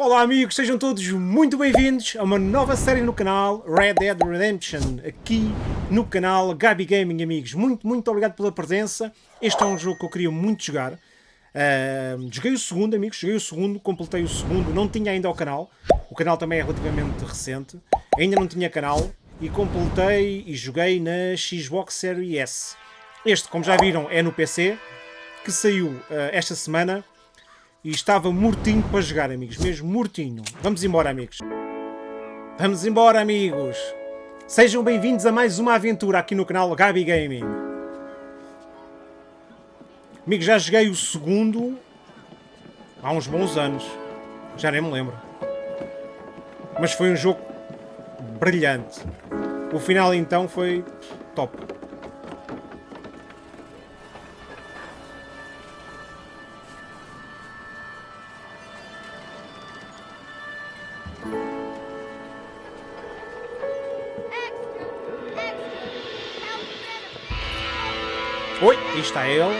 Olá amigos, sejam todos muito bem-vindos a uma nova série no canal Red Dead Redemption, aqui no canal Gabi Gaming, amigos. Muito obrigado pela presença. Este é um jogo que eu queria muito jogar. Joguei o segundo, amigos, completei o segundo, não tinha ainda o canal também é relativamente recente, ainda não tinha canal e completei e joguei na Xbox Series S. Este, como já viram, é no PC, que saiu esta semana. E estava mortinho para jogar, amigos. Mesmo mortinho. Vamos embora, amigos. Vamos embora, amigos. Sejam bem-vindos a mais uma aventura aqui no canal Gabi Gaming. Amigos, já joguei o segundo há uns bons anos. Já nem me lembro. Mas foi um jogo brilhante. O final, então, foi top. Oi, aí está ele.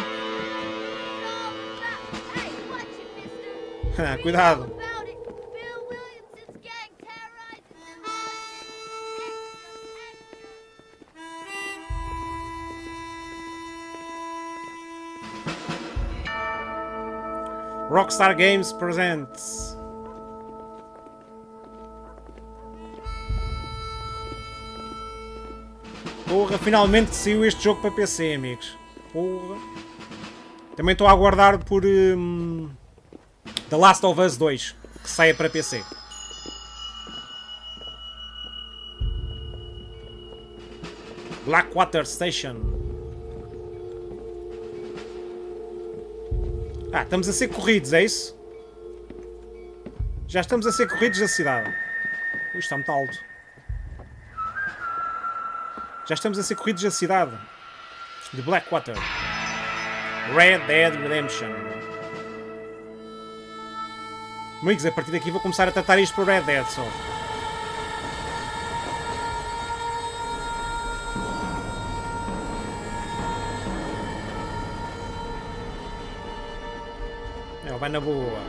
Cuidado. Bill Williamson's gang terrorizes. Rockstar Games presents. Porra, finalmente saiu este jogo para PC, amigos. Porra. Também estou a aguardar por The Last of Us 2, que saia para PC. Blackwater Station. Estamos a ser corridos, é isso? Já estamos a ser corridos da cidade. Isto está muito alto. Já estamos a ser corridos da cidade de Blackwater. Red Dead Redemption. Amigos, a partir daqui vou começar a tratar isto por Red Dead só. Vai na boa.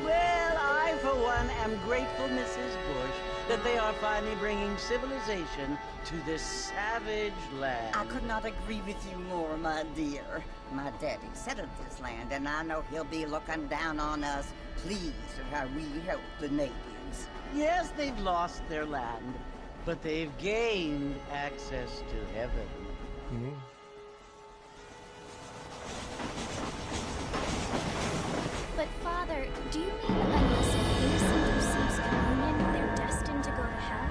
Well, I, for one, am grateful, Mrs. Bush, that they are finally bringing civilization to this savage land. I could not agree with you more, my dear. My daddy settled this land, and I know he'll be looking down on us, pleased at how we help the natives. Yes, they've lost their land, but they've gained access to heaven. But Father, do you mean unless an innocent receives communion, they're destined to go to hell?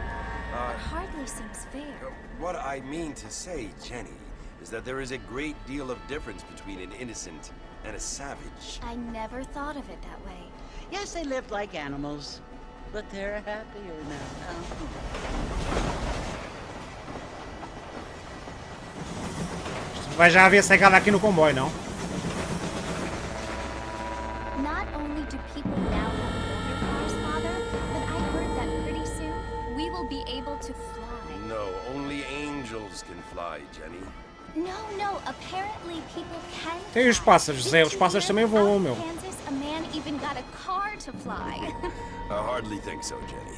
That hardly seems fair. What I mean to say, Jenny, is that there is a great deal of difference between an innocent and a savage. I never thought of it that way. Yes, they lived like animals, but they're happier now. Vai já haver cegada aqui no comboio, não? Not only do people now have motor cars, Father, but I heard that pretty soon we will be able to fly. No, only angels can fly, Jenny. No, apparently people can fly. Tem os pássaros, Zé, os pássaros também voam, meu. Kansas, a man even got a car to fly. I hardly think so, Jenny.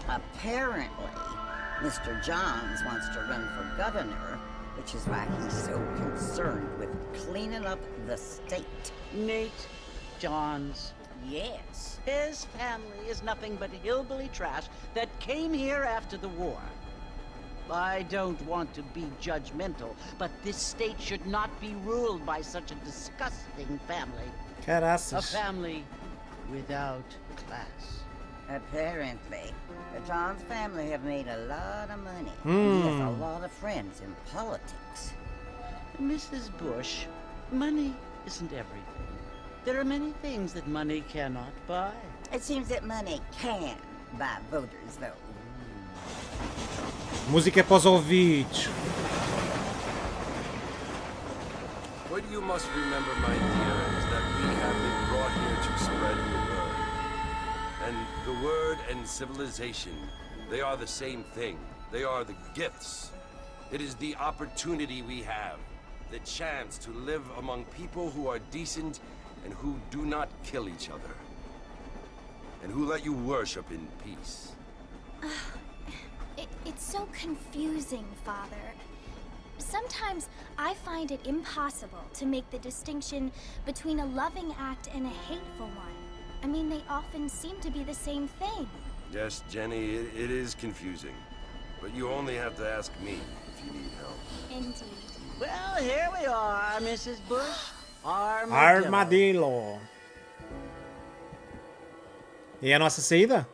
Apparently, Mr. Johns wants to run for governor, which is why he's so concerned with cleaning up the state. Nate Johns. Yes. His family is nothing but hillbilly trash that came here after the war. I don't want to be judgmental, but this state should not be ruled by such a disgusting family. A Caraças. family without class. Apparently, the Johns family have made a lot of money. He has a lot of friends in politics. Mrs. Bush, money isn't everything. There are many things that money cannot buy. It seems that money can buy voters, though. Música para os ouvidos. What you must remember, my dear, is that we have been brought here to spread the word. And the word and civilization, they are the same thing. They are the gifts. It is the opportunity we have the chance to live among people who are decent and who do not kill each other. And who let you worship in peace. It's so confusing, Father. Sometimes I find it impossible to make the distinction between a loving act and a hateful one. I mean, they often seem to be the same thing. Yes, Jenny, it is confusing. But you only have to ask me if you need help. Indeed. Well, here we are, Mrs. Bush. Armadillo. E a nossa saída?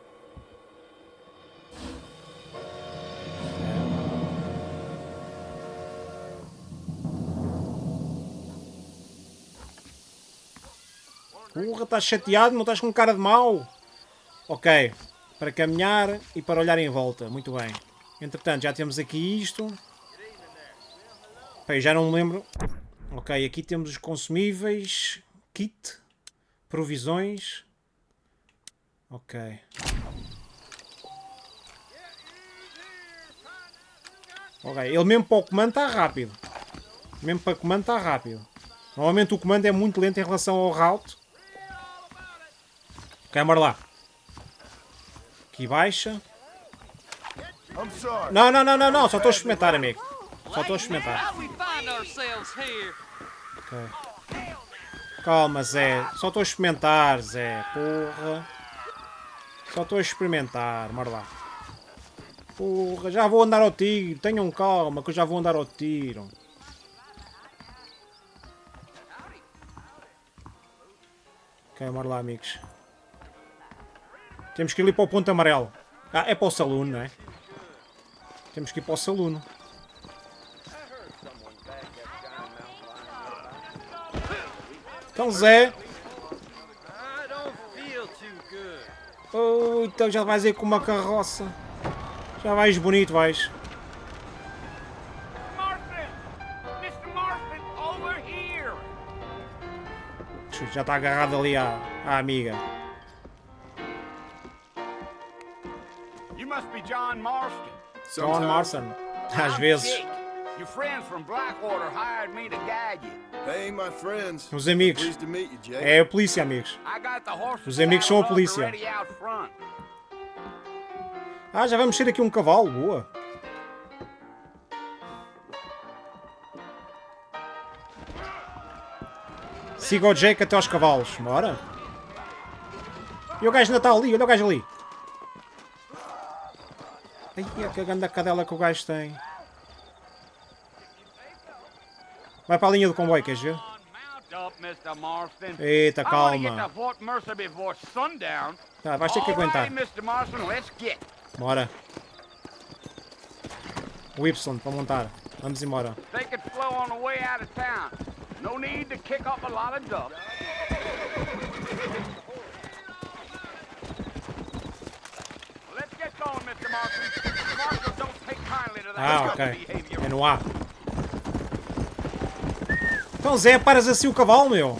Porra, estás chateado? Não estás com cara de mau? Ok. Para caminhar e para olhar em volta. Muito bem. Entretanto, já temos aqui isto. Bem, já não me lembro. Ok, aqui temos os consumíveis. Kit. Provisões. Ok. Ok, ele mesmo para o comando está rápido. Mesmo para o comando está rápido. Normalmente o comando é muito lento em relação ao route. Ok, bora lá. Aqui baixa. Não, não, não, não, não. Só estou a experimentar, amigo. Só estou a experimentar. Ok. Calma, Zé. Só estou a experimentar, Zé. Porra. Só estou a experimentar. Bora lá. Porra, já vou andar ao tiro. Tenham calma que eu já vou andar ao tiro. Ok, bora lá, amigos. Temos que ir ali para o ponto amarelo. Ah, é para o saloon, não é? Temos que ir para o saloon. Então, Zé. Oh, então já vais aí com uma carroça. Já vais bonito, vais. Já está agarrado ali à amiga. You must be John Marston. John Marston. Às vezes. Your friends from Blackwater hired me to guide you. Hey, my friends. Os amigos. Pleased to meet you, Jake. É a polícia, amigos. I got the horses Os amigos são a polícia. ready out front. Ah, já vamos ter aqui um cavalo. Boa. Siga o Jake até aos cavalos. Bora. E o gajo ainda está ali. Olha o gajo ali. Ai, que grande cadela que o gajo tem. Vai para a linha do comboio, queres ver? Eita, calma. Tá, vais ter que aguentar. Bora. O Y para montar. Vamos embora. Ah, ok. É no A. Então, Zé, paras assim o cavalo, meu.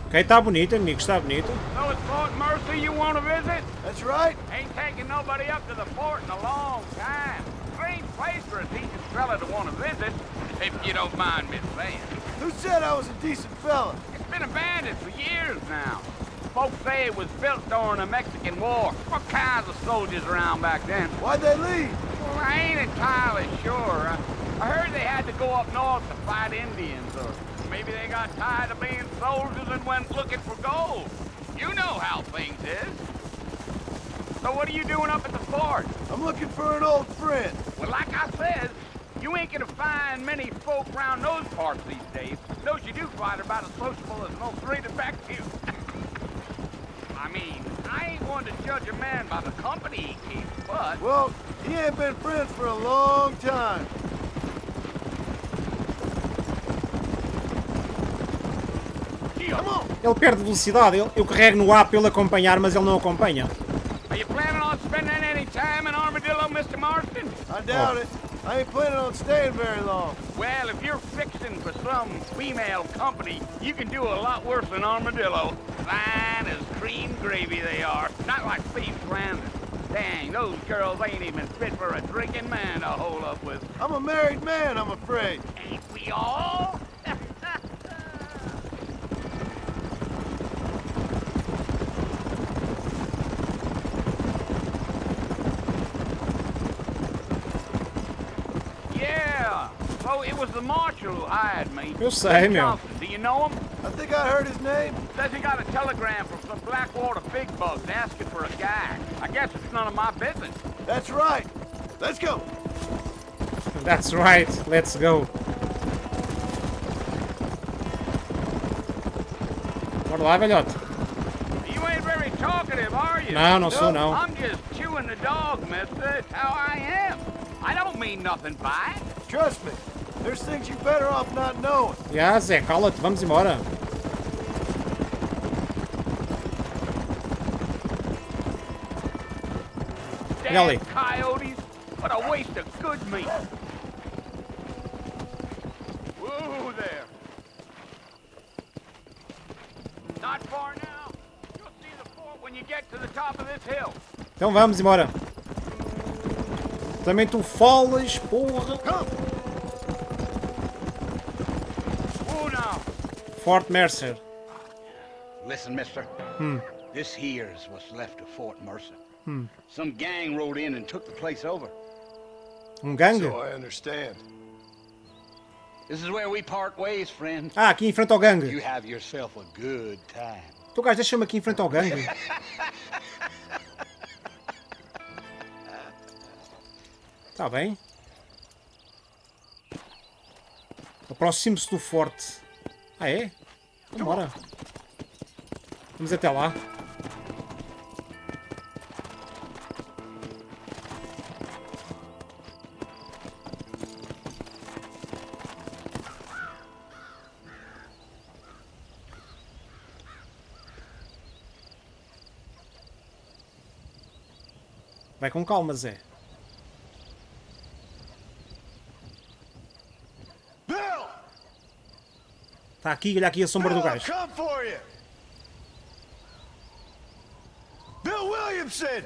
Ok, está bonito, amigo, está bonito. So it's Fort Mercer you want to visit? That's right. Ain't taking nobody up to the fort in a long time. Strange place for a decent fella to want to visit, if you don't mind me saying. Who said I was a decent fella? It's been abandoned for years now. Folks say it was built during the Mexican War. What kinds of soldiers around back then? Why'd they leave? Well, I ain't entirely sure. I heard they had to go up north to fight Indians, or maybe they got tired of being soldiers and went looking for gold. You know how things is. So what are you doing up at the fort? I'm looking for an old friend. Well, like I said, you ain't gonna find many folk around those parts these days. Those you do find are about as sociable as an old straight effective. I mean, I ain't one to judge a man by the company he keeps, but... Well, he ain't been friends for a long time. Come on. Ele perde velocidade. Eu carrego no A para ele acompanhar, mas ele não acompanha. Are you planning on spending any time in Armadillo, Mr. Marston? I doubt it. I ain't planning on staying very long. Well, if you're fixing for some female company, you can do a lot worse than Armadillo. Fine as cream gravy they are. Not like thieves landed. Dang, those girls ain't even fit for a drinking man to hole up with. I'm a married man, I'm afraid. Ain't we all? Yeah. So it was the marshal who hired me. Eu sei, meu. Johnson, do you know him? I think I heard his name. Says he got a telegram from some Blackwater big bugs asking for a guy. I guess it's none of my business. That's right. Let's go. That's right, let's go. Bora lá, velhote. You ain't very talkative, are you? Não, não sou, não. I'm just chewing the dog, mister. It's how I am. I don't mean nothing by it. Trust me. There's things you're better off not knowing. Já, Zé, cala-te, vamos embora. Damn coyotes. What a waste of good meat. Whoa there. Not far now. You'll see the fort when you get to the top of this hill. Então vamos embora. Também tu falas, porra. Whoa now. Fort Mercer. Listen, mister. This here's what's left of Fort Mercer. Some gang rode in and took the place over. Gangue? So I understand. This is where we part ways, friend. Ah, aqui em frente ao gangue. You have yourself a good time. Tu gajo, deixa-me aqui em frente ao gangue. Tá bem. Aproxime-se do forte. Ah, é? Vambora. Vamos até lá. Vai com calma, Zé. Bill! Está aqui, olha aqui a sombra do Bill, I've gajo. come for you. Bill Williamson!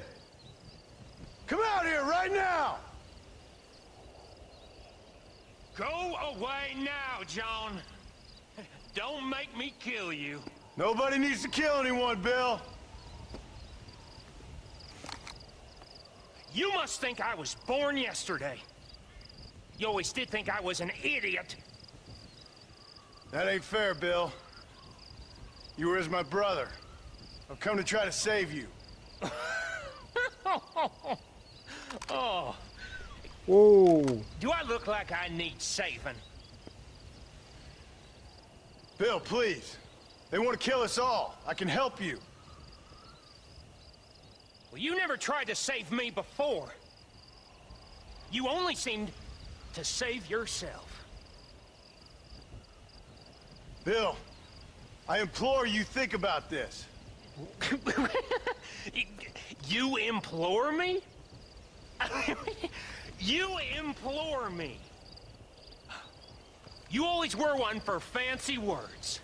Come out here right now! Go away now, John. Don't make me kill you. Nobody needs to kill anyone, Bill. You must think I was born yesterday. You always did think I was an idiot. That ain't fair, Bill. You were as my brother. I've come to try to save you. Oh, Oh, do I look like I need saving? Bill, please. They want to kill us all. I can help you. Well, you never tried to save me before. You only seemed to save yourself. Bill, I implore you think about this. You implore me? You implore me? You always were one for fancy words.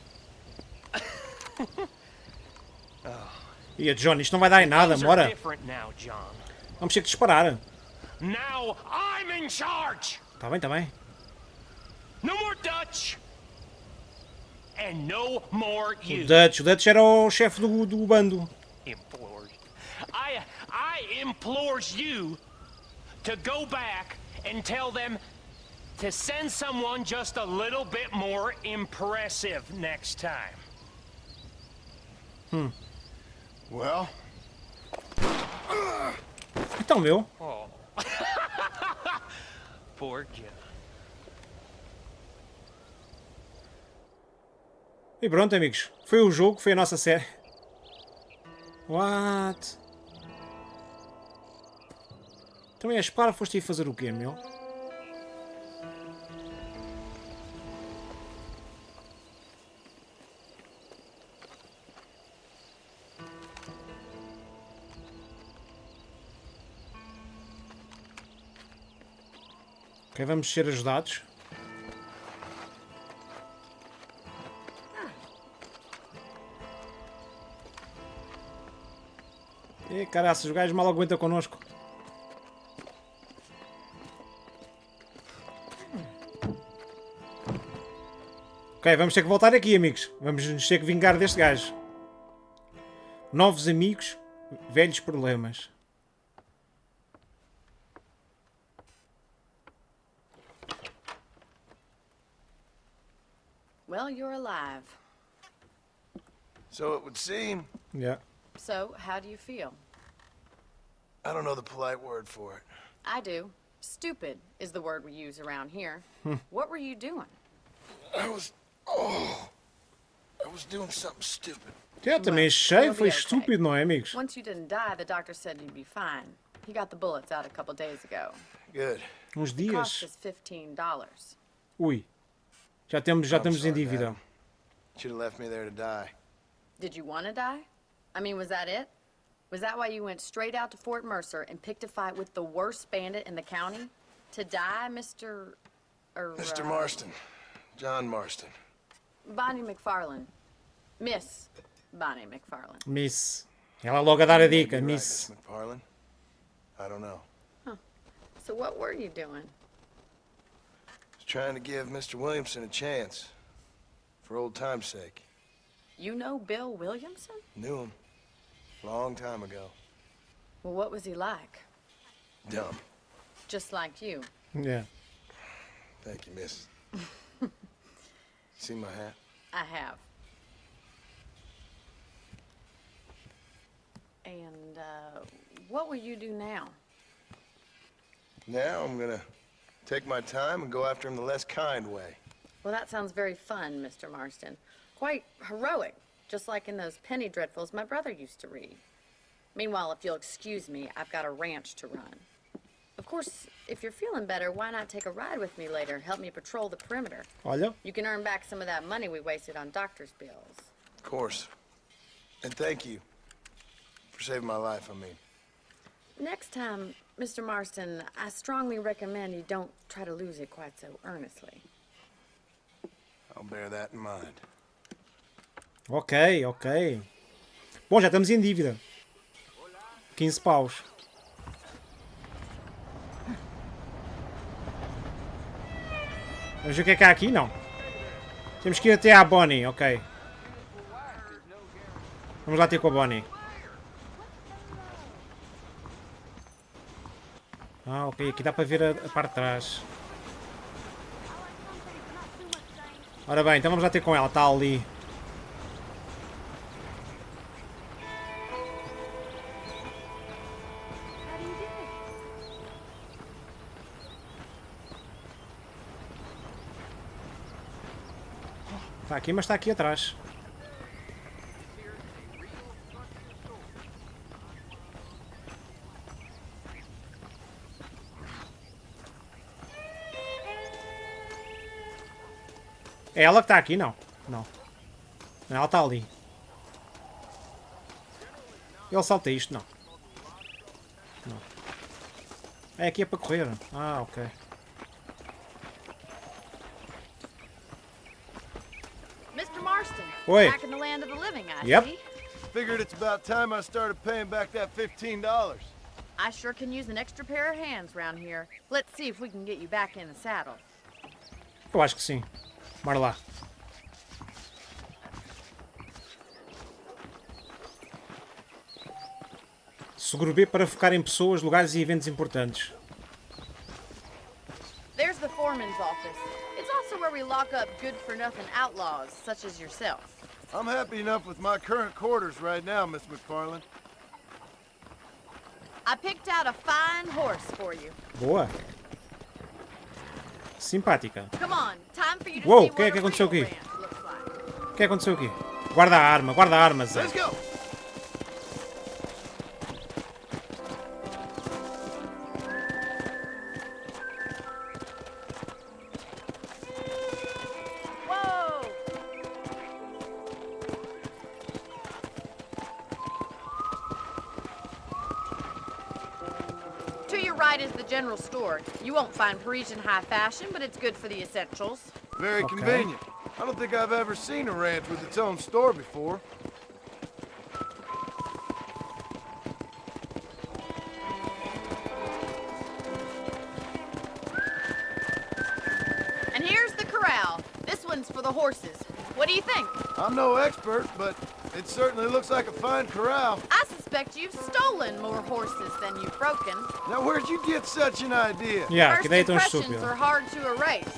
e a John, isto não vai dar em nada, Things are bora. different now, John. Vamos ter que disparar. Now I'm in charge. Tá bem, tá bem. No more Dutch. And no more you. O Dutch era o chefe do bando. Implores. I implores you to go back and tell them to send someone just a little bit more impressive next time. Well, Então, meu. Oh. Poor John. E pronto, amigos. Foi o jogo, foi a nossa série. What? Também a espada foste aí fazer o quê, meu? Ok, vamos ser ajudados. E caraças, os gajos mal aguentam connosco. Ok, vamos ter que voltar aqui, amigos. Vamos nos ter que vingar deste gajo. Novos amigos, velhos problemas. Well, you're alive. So it would seem. Yeah. So, how do you feel? I don't know the polite word for it. I do. Stupid is the word we use around here. What were you doing? I was doing something stupid. Eu também achei, you'll foi be okay. estúpido, não é, amigos? Once you didn't die, the doctor said you'd be fine. He got the bullets out a couple days ago. Good. Uns It cost dias. us $15. Ui. Já estamos em dívida. Dad. Should have left me there to die. Did you want to die? I mean, was that it? Was that why you went straight out to Fort Mercer and picked a fight with the worst bandit in the county? To die, Mr. Mr. Marston. John Marston. Bonnie MacFarlane. Miss Bonnie MacFarlane. Miss. Ela logo a dar a dica, You're right, Miss. Miss MacFarlane. I don't know. So what were you doing? Was trying to give Mr. Williamson a chance. For old time's sake. You know Bill Williamson? Knew him. Long time ago. Well, what was he like? Dumb. Just like you. Yeah. Thank you, miss. See my hat? I have. And, what will you do now? Now I'm gonna take my time and go after him the less kind way. Well, that sounds very fun, Mr. Marston. Quite heroic, just like in those penny dreadfuls my brother used to read. Meanwhile, if you'll excuse me, I've got a ranch to run. Of course, if you're feeling better, why not take a ride with me later? Help me patrol the perimeter. Olha. You can earn back some of that money we wasted on doctor's bills. Of course. And thank you for saving my life, I mean. Next time, Mr. Marston, I strongly recommend you don't try to lose it quite so earnestly. I'll bear that in mind. Ok, ok. Bom, já estamos em dívida. 15 paus. Vamos ver o que é que há aqui? Não. Temos que ir até à Bonnie, ok. Vamos lá ter com a Bonnie. Ah, ok. Aqui dá para ver a parte de trás. Ora bem, então vamos lá ter com ela. Está ali. Está aqui, mas está aqui atrás. É ela que está aqui? Não. Não. Ela está ali. Ele salta isto? Não. Não. É aqui é para correr. Ah, ok. Mr. Marston, Oi. back in the land of the living, I Yep. see. Figured it's about time I started paying back that $15. I sure can use an extra pair of hands round here. Let's see if we can get you back in the saddle. Eu acho que sim. Bora lá. Seguro B para focar em pessoas, lugares e eventos importantes. There's the foreman's office. It's also where we lock up good-for-nothing outlaws, such as yourself. I'm happy enough with my current quarters right now, Miss MacFarlane. I picked out a fine horse for you. Boa. Simpática. Come on, time for you to Uou, see o que é what que a aconteceu real aqui? ranch looks like. O que aconteceu aqui? Guarda a arma, Zé. Let's go! Whoa! To your right is the general store. You won't find Parisian high fashion, but it's good for the essentials. Very Okay. convenient. I don't think I've ever seen a ranch with its own store before. ones for the horses. What do you think? I'm no expert, but it certainly looks like a fine corral. I suspect you've stolen more horses than you've broken. Now, where'd you get such an idea? Yeah, que First ideia tão impressions estúpida. are hard to erase.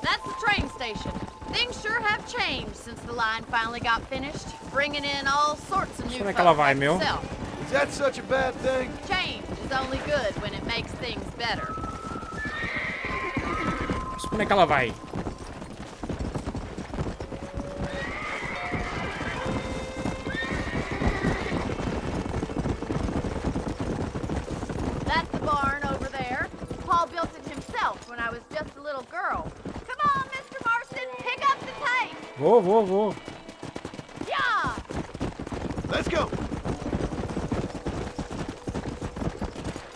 That's the train station. Things sure have changed since the line finally got finished, bringing in all sorts of new Onde é folks que ela vai, like meu? yourself. Is that such a bad thing? Change is only good when it makes things better. Onde é que ela vai? That's the barn over there. Paul built it himself when I was just a little girl. Come on, Mr. Marston, pick up the pace. Vou. Yeah! Let's go.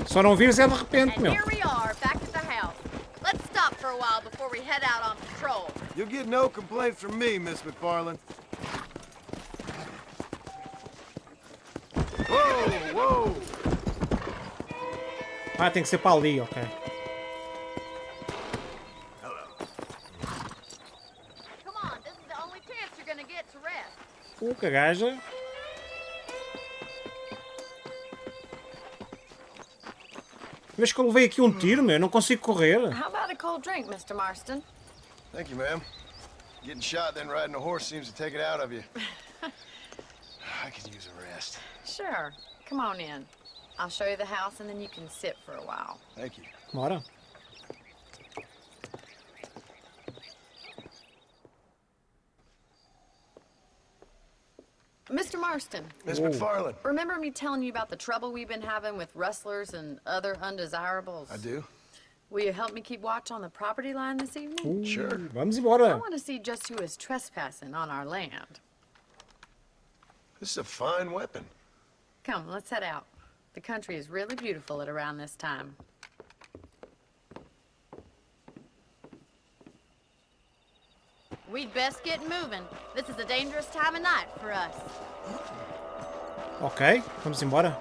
Só não vires é de repente, And meu. here we are, back at the house. Let's stop for a while before we head out on patrol. You'll get no complaints from me, Miss MacFarlane. Whoa! Ah, tem que ser para ali, ok. Come on, this is the only chance you're gonna get to rest. Que gaja. Vês que eu levei aqui um tiro, meu. Não consigo correr. How about a cold drink, Mr. Marston? Thank you, ma'am. Getting shot, then riding a horse seems to take it out of you. I could use a rest. Sure. Come on in. I'll show you the house and then you can sit for a while. Thank you. Bora. Mr. Marston, Miss MacFarlane. remember me telling you about the trouble we've been having with rustlers and other undesirables? I do. Will you help me keep watch on the property line this evening? Sure. Vamos I embora. want to see just who is trespassing on our land. This is a fine weapon. Come, let's head out. The country is really beautiful at around this time. We'd best get moving. This is a dangerous time of night for us. Ok, vamos embora.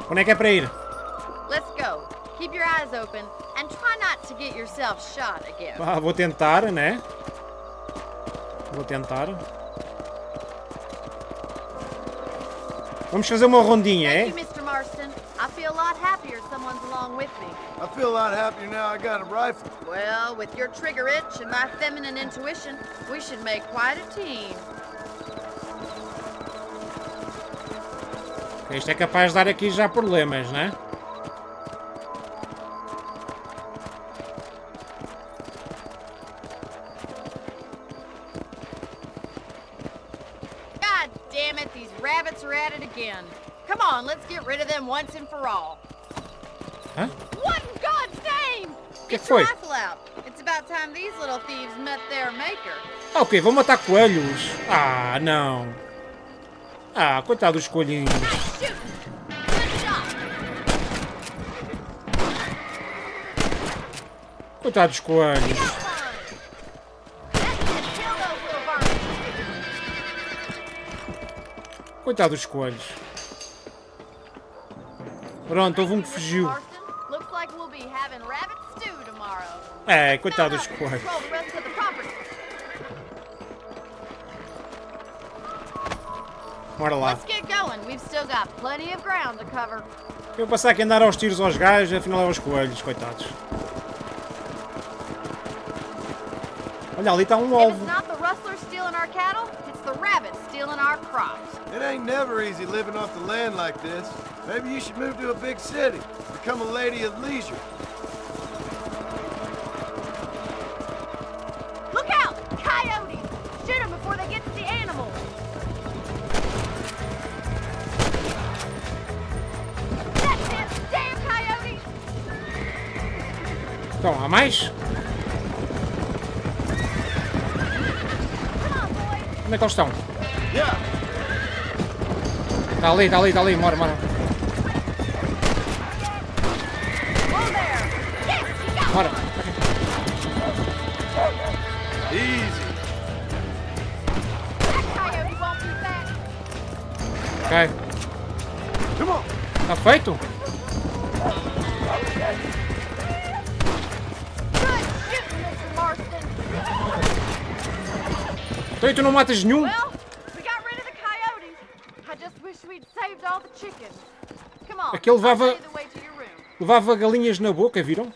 Onde é que é para ir? Let's go. Keep your eyes open and try not to get yourself shot again. Ah, vou tentar, né? Vou tentar. Vamos fazer uma rondinha, é? Thank you, Mr. Marston. I feel a lot happier someone's along with me. I feel a lot happier now I got a rifle. Well, with your trigger itch and my feminine intuition, we should make quite a team. Isto é capaz de dar aqui já problemas, né? God damn it, these rabbits are at it again. Come on, let's get rid of them once and for all. Hã? What in God's name? Que Get foi? your rifle out. It's about time these little thieves met their maker. Ah, ok, vou matar coelhos. Ah, não. Ah, coitado dos coelhinhos. Shoot! Good shot! Coitado dos coelhos. Got one! That's it, kill those little varmints. Coitado dos coelhos. Pronto, houve um que fugiu. Marston, looks like we'll be having rabbit stew tomorrow. É, coitado dos coelhos. Control the rest of the property. Bora lá. Let's get going. We've still got plenty of ground to cover. Eu passar aqui a andar aos tiros aos gajos, afinal é aos coelhos, coitados. Olha, ali está um If alvo. it's not the rustlers stealing our cattle, it's the rabbits stealing our crops. It ain't never easy living off the land like this. Maybe you should move to a big city. Become a lady of leisure. Look out! Coyotes! Shoot them before they get to the animals. That's it! Damn coyotes! Então, há mais? Come on, boys! Onde é que eles estão? Yeah. Está ali, bora. Whoa there! Yes, you got Bora. one! Ok. Está feito? Então e tu não matas nenhum? Well, we got rid of the coyotes. I just wish we'd saved all the chickens. Come on, Aquele I'll show levava, you the way to your room. levava galinhas na boca, viram?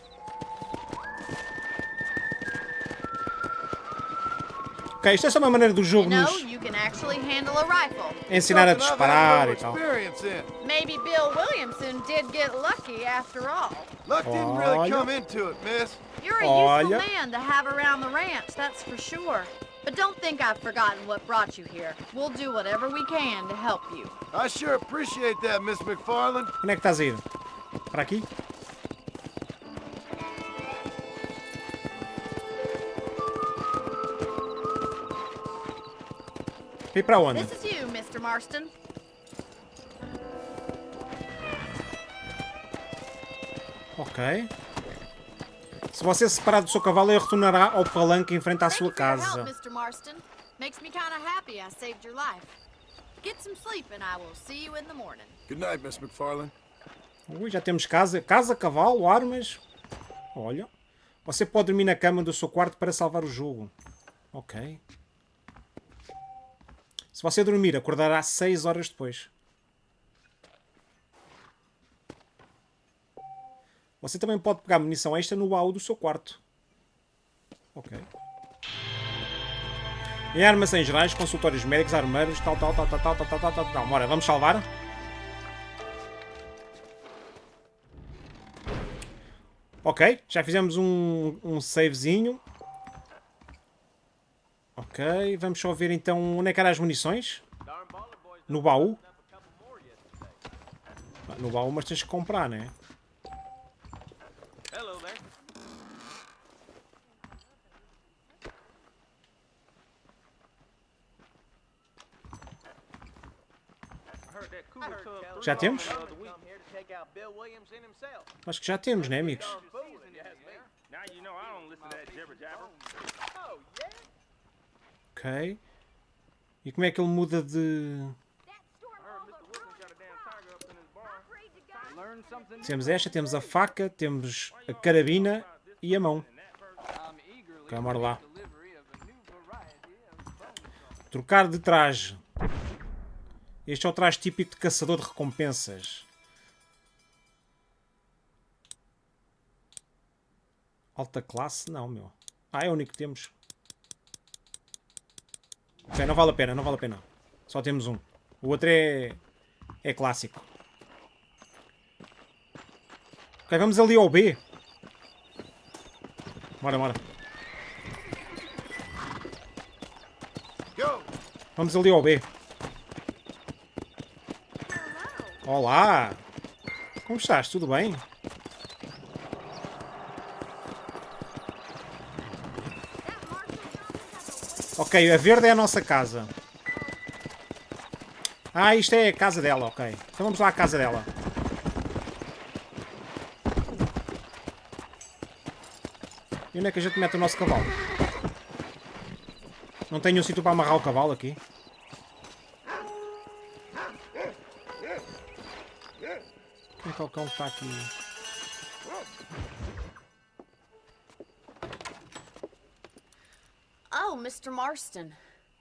Ok, isto é só uma maneira do You jogo know, nos you can actually handle a rifle. ensinar a disparar e tal. Experience in. Maybe Bill Williamson did get lucky after all. Luck didn't really Olha. come into it, miss. You're a useful Olha. man to have around the ranch, that's for sure. But don't think I've forgotten what brought you here. We'll do whatever we can to help you. I sure appreciate that, Miss MacFarlane. Onde é que estás a ir? Para aqui? E para onde? This is you, Mr. Marston. Ok. Se você se separar do seu cavalo, ele retornará ao palanque em frente à Thank sua you for your casa. help, Mr. Marston. Makes me kind of happy I saved your life. Get some sleep and I will see you in the morning. Good night, Miss MacFarlane. Ui, já temos casa, cavalo, armas. Olha. Você pode dormir na cama do seu quarto para salvar o jogo. Ok. Se você dormir, acordará 6 horas depois. Você também pode pegar munição extra no baú do seu quarto. Ok. Em armas gerais, consultórios médicos, armeiros, tal. Bora, vamos salvar? Ok, já fizemos um savezinho. Ok, vamos só ver então onde é que eram as munições. No baú. No baú, mas tens que comprar, né? Já temos? Acho que já temos, né, amigos? Ok. E como é que ele muda de... Temos esta, temos a faca, temos a carabina e a mão. Ok, bora lá. Trocar de traje. Este é o traje típico de caçador de recompensas. Alta classe? Não, meu. Ah, é o único que temos. Ok, não vale a pena, não vale a pena. Só temos um. O outro é clássico. Ok, vamos ali ao B. Bora. Vamos ali ao B. Olá! Como estás? Tudo bem? Ok, a verde é a nossa casa. Ah, isto é a casa dela, ok. Então vamos lá à casa dela. E onde é que a gente mete o nosso cavalo? Não tenho um sítio para amarrar o cavalo aqui. Quem é que é o cão que está aqui? Oh, Mr. Marston.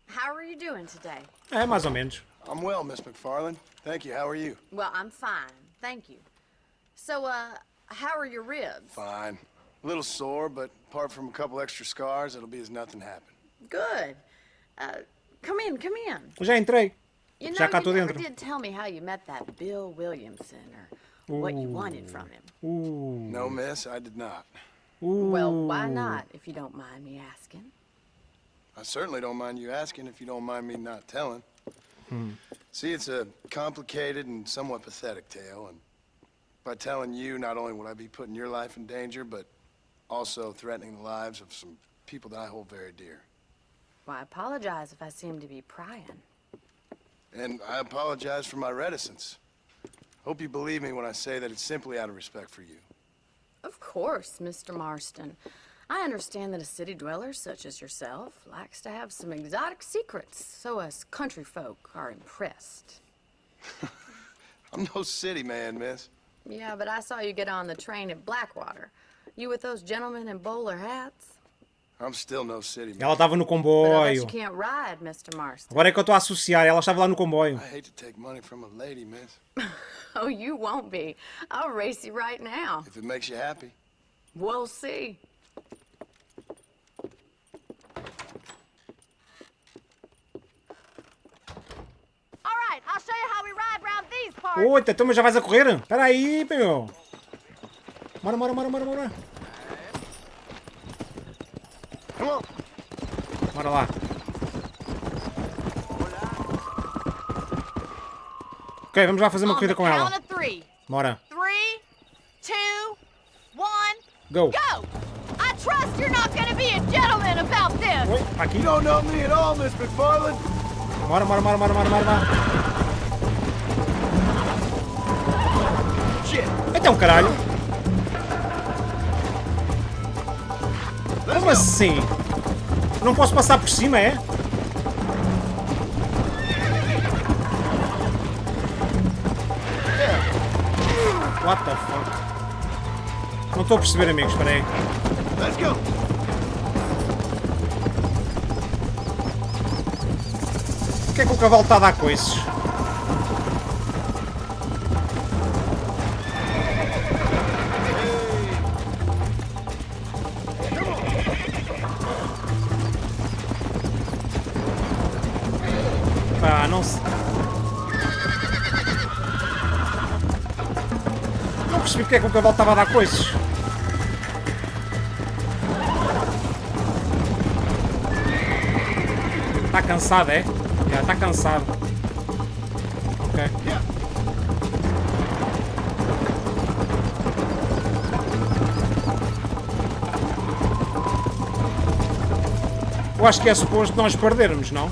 How are you doing today? É, mais ou menos. I'm well, Miss MacFarlane. Thank you. How are you? Well, I'm fine. Thank you. So, how are your ribs? Fine. A little sore, but apart from a couple extra scars, it'll be as nothing happened. Good. Come in. Eu já entrei. You know, Já cá you estou never dentro. did tell me how you met that Bill Williamson or what you wanted from him. No, miss, I did not. Well, why not, if you don't mind me asking? I certainly don't mind you asking if you don't mind me not telling. See, it's a complicated and somewhat pathetic tale, and by telling you, not only would I be putting your life in danger, but also threatening the lives of some people that I hold very dear. Well, I apologize if I seem to be prying. And I apologize for my reticence. Hope you believe me when I say that it's simply out of respect for you. Of course, Mr. Marston. I understand that a city dweller such as yourself likes to have some exotic secrets, so us country folk are impressed. I'm no city man, miss. Yeah, but I saw you get on the train at Blackwater. You with those gentlemen in bowler hats? I'm still no city man. Ela estava no But I bet you comboio. can't ride, Mr. Marston. Agora é que eu estou a associar. Ela estava lá no comboio. I hate to take money from a lady, miss. Oh, you won't be. I'll race you right now. If it makes you happy. We'll see. All right, I'll show you how we ride round these parts. Oita, então mas já vais a correr? Espera aí, meu. Bora, bora, bora, bora, bora. Come on. Bora lá. Ok, vamos lá fazer uma corrida com ela. Count of 3. Bora. 3, 2, 1, Go. go! I trust you're not gonna be a gentleman about this. Oi, aqui. You don't know me at all, Miss MacFarlane. Bora, bora, bora, bora, bora, bora. Shit. Então, caralho. Como assim? Não posso passar por cima, é? What the fuck? Não estou a perceber, amigos, espera aí. Let's go. Porquê é que o cavalo está a dar coices? Pá, não sei. Não percebi porque é que o cavalo estava a dar coices. Está cansado, é? Já está cansado. Ok. Eu acho que é suposto nós perdermos, não?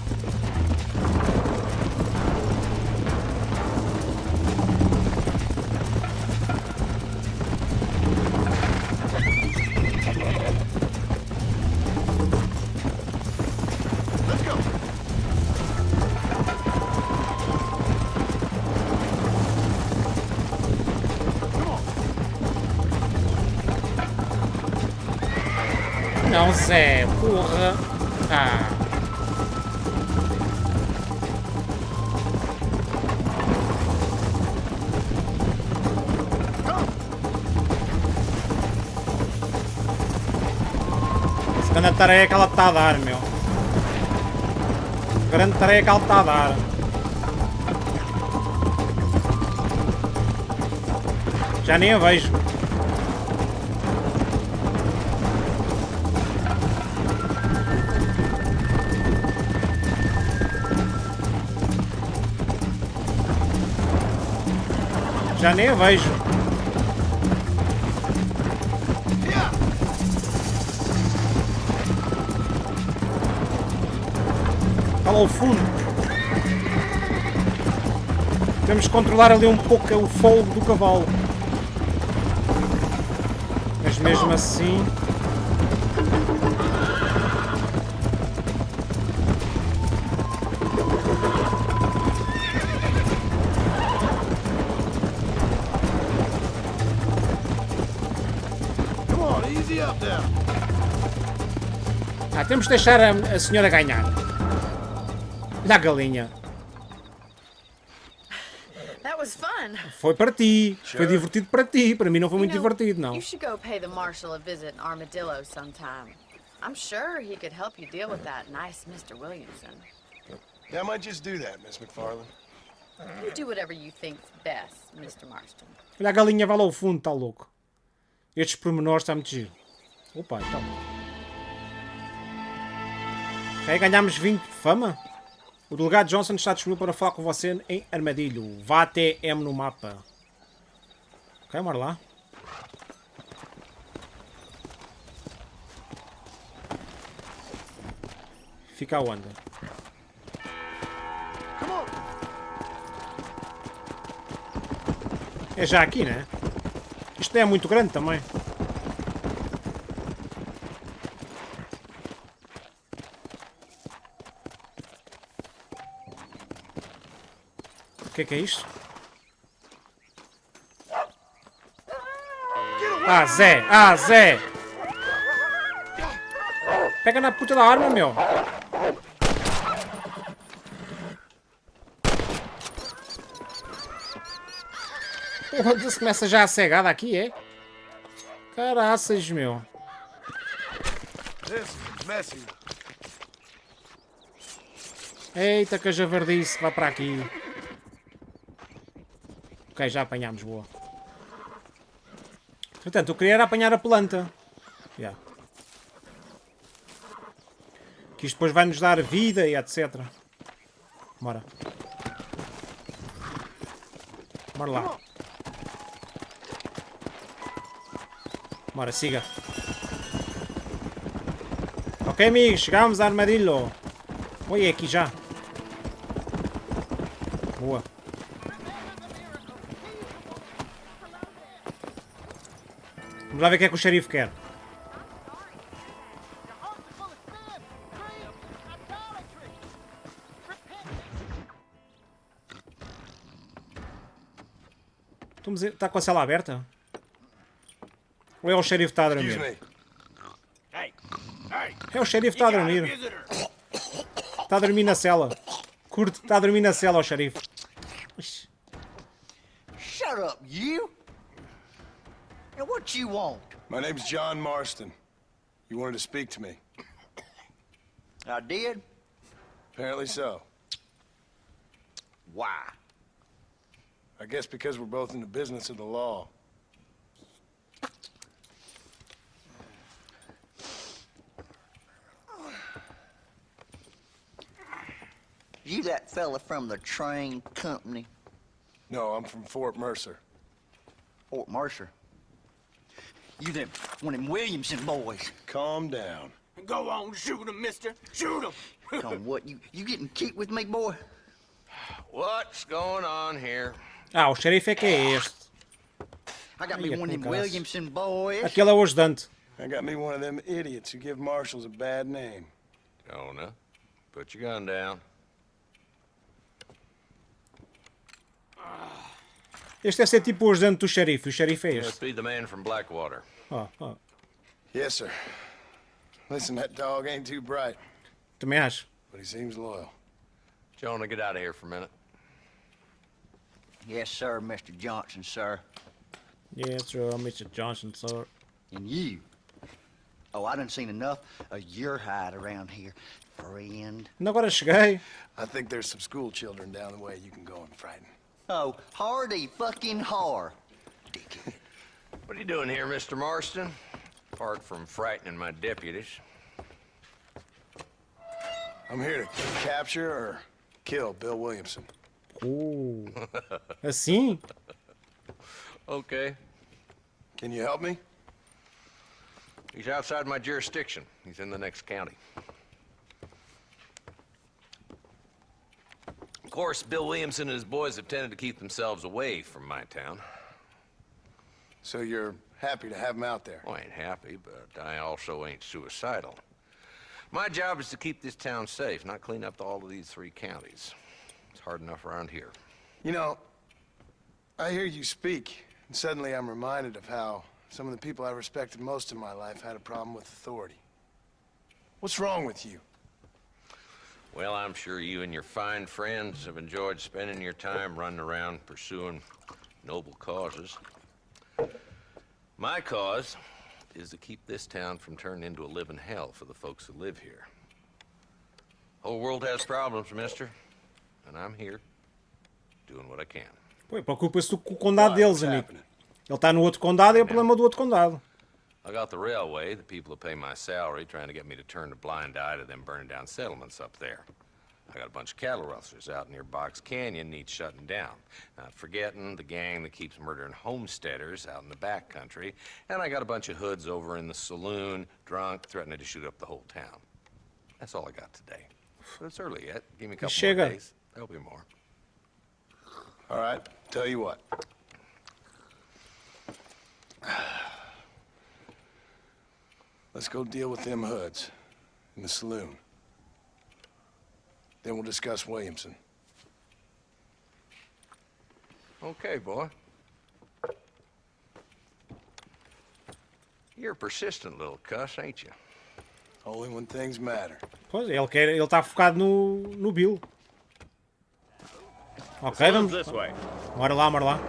Não, Zé, porra. Ah. Essa grande tarefa que ela está a dar, meu. Grande tarefa que ela está a dar. Já nem a vejo. Já nem a vejo. Está lá ao fundo. Temos que controlar ali um pouco o fogo do cavalo. Mas mesmo assim... temos de deixar a senhora ganhar. Olha a galinha. That was fun. Foi para ti. Foi divertido para ti. Para mim não foi muito divertido, não. You should go pay the marshal a visit in Armadillo sometime. I'm sure he could help you deal with that nice Mr. Williamson. Yeah, I might just do that, Miss MacFarlane. You do whatever you think's best, Mr. Marston. Olha a galinha, vai lá ao fundo, está louco. Estes pormenores está muito giro. Opa, então. Ok, ganhámos 20 de fama. O delegado Johnson está disponível para falar com você em Armadilho. Vá até M no mapa. Ok, bora lá. Fica onde? É já aqui, né? Isto é muito grande também. que é isto? Ah, Zé! Ah, Zé! Pega na puta da arma, meu! Se começa já a cegada aqui, é? Caraças, meu! Eita, que a javardice, vai para aqui. Ok, já apanhámos, boa. Portanto, eu queria era apanhar a planta. Yeah. Que isto depois vai nos dar vida e etc. Bora. Bora lá. Bora, siga. Ok, amigos, chegámos à armadilho. Oi, é aqui já. Boa. Vamos lá ver o que é que o xerife quer. Está com a cela aberta? Ou é o xerife que está a dormir? É o xerife que está a dormir. Está a dormir na cela. Curto, está a dormir na cela, o xerife. Shut up, you! And what you want? My name's John Marston. You wanted to speak to me. I did? Apparently so. Why? I guess because we're both in the business of the law. You that fella from the train company? No, I'm from Fort Mercer. Fort Mercer? You them, one of them Williamson boys. Calm down. Go on, shoot him, mister. Shoot him. Come, what, you getting cute with me, boy? What's going on here? Ah, o xerife é que é este. I got me one of them Williamson boys. Aquele é o ajudante. I got me one of them idiots who give marshals a bad name. Jonah, put your gun down. Este deve ser tipo o ajudante do xerife. O xerife é Must este. be the man from Blackwater. Oh, oh. Yes, sir. Listen, that dog ain't too bright, Também acho. but he seems loyal. Jonah, get out of here for a minute. Yes, sir, Mr. Johnson, sir. Yes, sir, Mr. Johnson, sir. And you. Oh, I done seen enough of your hide around here, friend. Ainda agora cheguei. I think there's some school children down the way you can go and frighten. Oh, hardy fucking har. Dickhead. What are you doing here, Mr. Marston? Apart from frightening my deputies. I'm here to capture or kill Bill Williamson. Oh. Assim? Okay. Can you help me? He's outside my jurisdiction. He's in the next county. Of course, Bill Williamson and his boys have tended to keep themselves away from my town. So you're happy to have him out there? Well, I ain't happy, but I also ain't suicidal. My job is to keep this town safe, not clean up all of these 3 counties. It's hard enough around here. You know, I hear you speak, and suddenly I'm reminded of how some of the people I respected most in my life had a problem with authority. What's wrong with you? Well, I'm sure you and your fine friends have enjoyed spending your time running around pursuing noble causes. My cause is to keep this town from turning into a living hell for the folks that live here. Whole world has problems, mister, and I'm here doing what I can. Pô, preocupa-se com o condado deles, amigo. Ele está no outro condado e é o problema do outro condado. I got the railway, the people who pay my salary, trying to get me to turn a blind eye to them burning down settlements up there. I got a bunch of cattle rustlers out near Box Canyon needs shutting down. Not forgetting the gang that keeps murdering homesteaders out in the back country. And I got a bunch of hoods over in the saloon, drunk, threatening to shoot up the whole town. That's all I got today. But it's early yet. Give me a couple more days. There'll be more. All right, tell you what. Let's go deal with them hoods in the saloon. Then we'll discuss Williamson. Okay, boy. You're a persistent little cuss, ain't you? Only when things matter. Pois, ele está focado no Bill. Ok, vamos. This way. Bora lá, bora lá.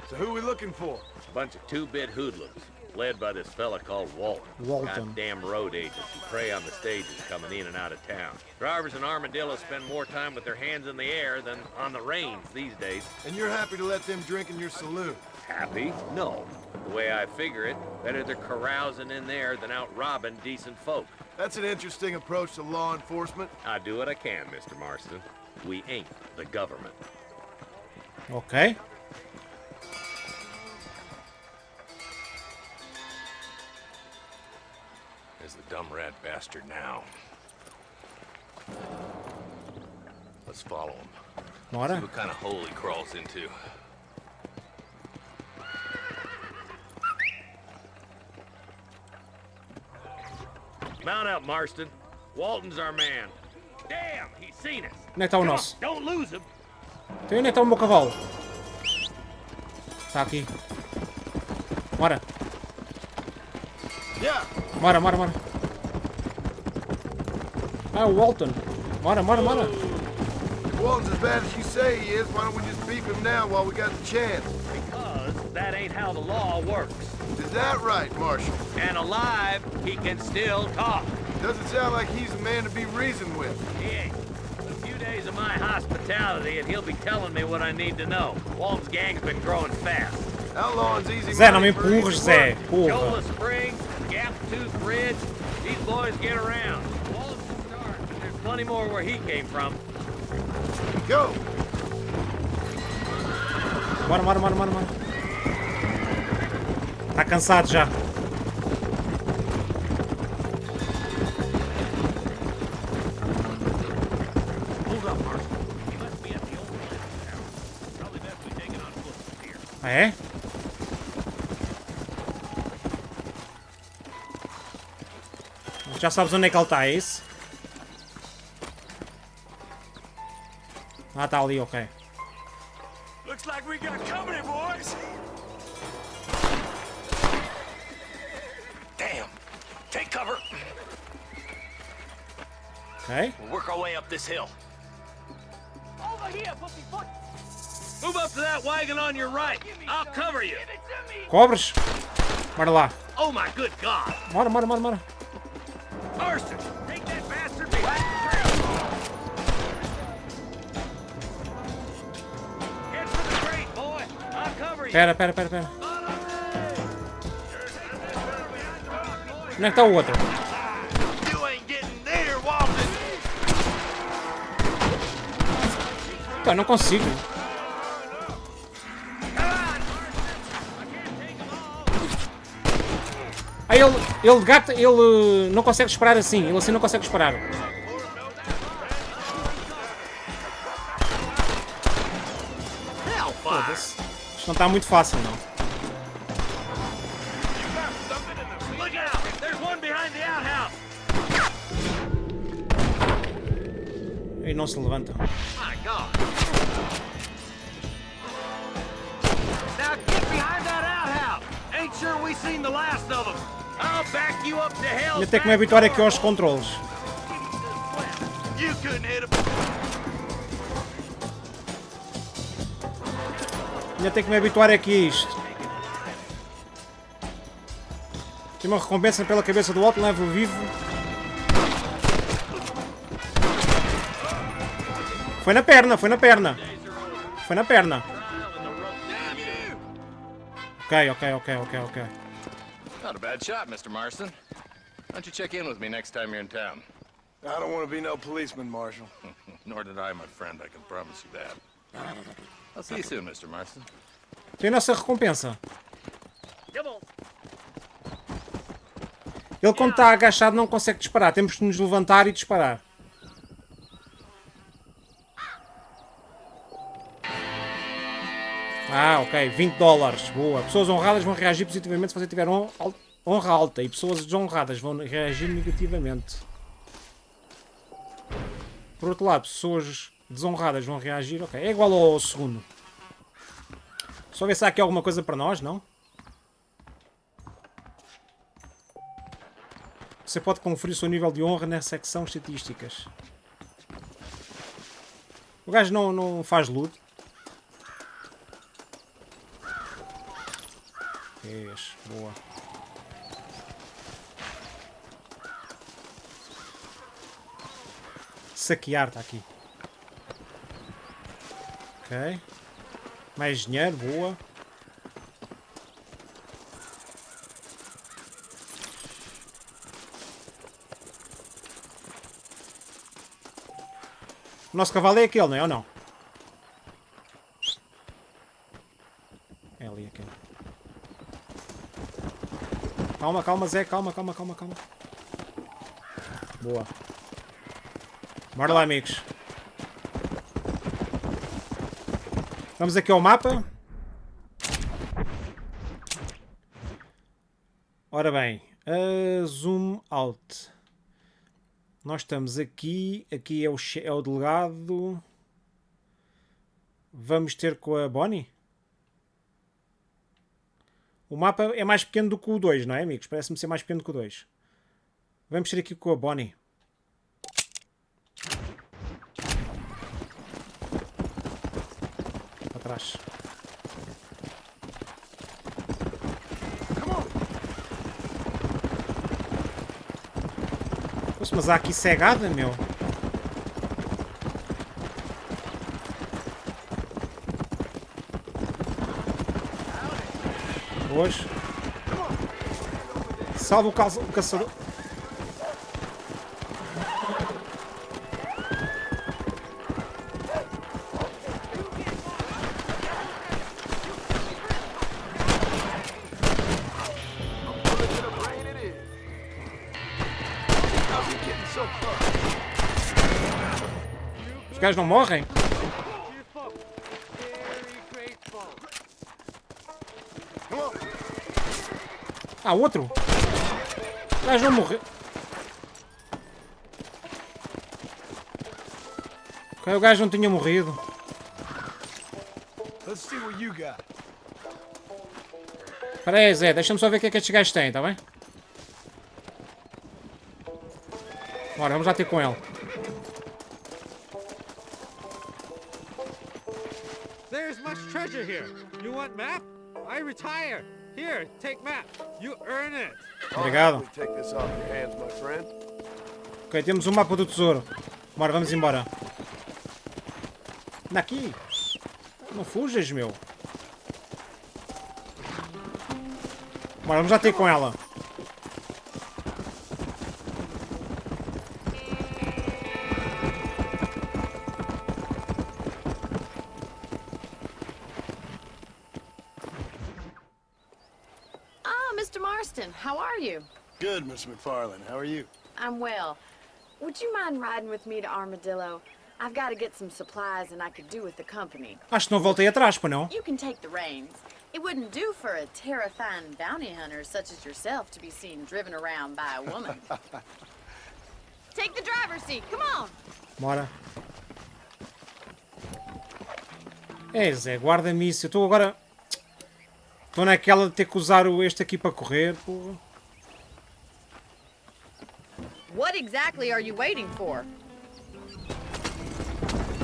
So who we looking for? Bunch of two-bit hoodlums, led by this fella called Walton. Walton. Goddamn road agents who prey on the stages coming in and out of town. Drivers in Armadillo spend more time with their hands in the air than on the reins these days. And you're happy to let them drink in your saloon? Happy? No. The way I figure it, better they're carousing in there than out robbing decent folk. That's an interesting approach to law enforcement. I do what I can, Mr. Marston. We ain't the government. Ok. There's the dumb rat bastard now. Let's follow him. See Bora. what kind of hole he crawls into. Mount up, Marston. Walton's our man. Damn, he's seen us. Onde é que está o nosso? Don't lose him. Então onde é que está o meu cavalo? Está aqui. Bora. Yeah. Bora, bora, bora. Ah, o Walton. Bora, bora, bora. If Walton's as bad as you say he is, why don't we just beef him now while we got the chance? Because that ain't how the law works. Is that right, Marshal? And alive, he can still talk. Doesn't sound like he's a man to be reasoned with. He ain't. A few days of my hospitality and he'll be telling me what I need to know. Walton's gang's been growing fast. Outlawing's easy Zé, não money me for easy empurres, Zé. work. Porra. Jola Springs, Gap Tooth Bridge, these boys get around. Walton's the start. There's plenty more where he came from. Go. Bora, bora, bora, bora, bora. Está cansado já. Hold up, Marston. He must be at the old place now. Probably best we take it on foot from here. Ah, é? Já sabes onde é que ele está, é isso? Ah, está ali, ok. Looks like we got company, boys. Damn! Take cover! Ok. We'll work our way up this hill. Over here, puppy foot. Move up to that wagon on your right. I'll cover you. Give it to me. Cobres? Bora lá. Oh my good God. Bora, bora, bora, bora. Marston, take that bastard behind the crate. Head for the crate, boy. I'll cover you. Pera, pera, pera, pera. Onde é que está o outro? You ain't getting near Walton. Então, não consigo. Ah, ele gata, ele não consegue disparar assim. Ele assim não consegue disparar. Foda-se. Isto não está muito fácil, não. Look out! There's one behind the outhouse. E não se levanta. My God. Now get behind that outhouse. Ain't sure we seen the last of them. I'll back you up to hell. Ainda tenho que me habituar aqui aos controles. You couldn't hit him. Ainda tenho que me habituar aqui a isto. Tem uma recompensa pela cabeça do alto, levo vivo. Foi na perna, foi na perna. Foi na perna. Ok, ok, ok, ok, ok. Not a bad shot, Mr. Marston. Why don't you check in with me next time you're in town? I don't want to be no policeman, Marshal. Nor did I, my friend. I can promise you that. I'll see you soon, Mr. Marston. Tem a nossa recompensa. Come on. Ele quando está agachado não consegue disparar. Temos que nos levantar e disparar. Ah, ok. $20. Boa. Pessoas honradas vão reagir positivamente se você tiver honra alta. E pessoas desonradas vão reagir negativamente. Por outro lado, pessoas desonradas vão reagir. Ok, é igual ao segundo. Só ver se há aqui alguma coisa para nós, não? Você pode conferir o seu nível de honra na secção estatísticas. O gajo não faz loot. Fez, boa. Saquear, está aqui. Ok. Mais dinheiro, boa. O nosso cavalo é aquele, não é ou não? É ali aquele. Calma, calma, Zé. Calma. Boa. Bora lá, amigos. Vamos aqui ao mapa. Ora bem. Zoom out. Nós estamos aqui. Aqui é o delegado. Vamos ter com a Bonnie? O mapa é mais pequeno do que o 2, não é, amigos? Parece-me ser mais pequeno do que o 2. Vamos ter aqui com a Bonnie. Para trás. Poxa, mas há aqui cegada, meu. Hoje. Salva o caçador. Os gajos não morrem? Ah, outro? O gajo não morreu. Ok, o gajo não tinha morrido. Espera aí, Zé, deixa-me só ver o que é que estes gajos têm, tá bem? Bora, vamos lá ter com ele. There's much treasure here. You want map? I retire. Here, take map. You earn it. Obrigado. Take this off your hands, my friend. Ok, temos o mapa do tesouro. Bora, vamos embora. Daqui. Não fujas, meu. Bora, vamos já ter com ela. Mr. Marston, how are you? Good, Miss MacFarlane. How are you? I'm well. Would you mind riding with me to Armadillo? I've got to get some supplies and I could do with the company. Acho que não voltei atrás, pá, não? You can take the reins. It wouldn't do for a terrifying bounty hunter such as yourself to be seen driven around by a woman. Take the driver's seat. Come on. Bora. É, Zé, guarda-me isso. Eu estou agora... Estou naquela de ter que usar este aqui para correr, porra. What exactly are you waiting for?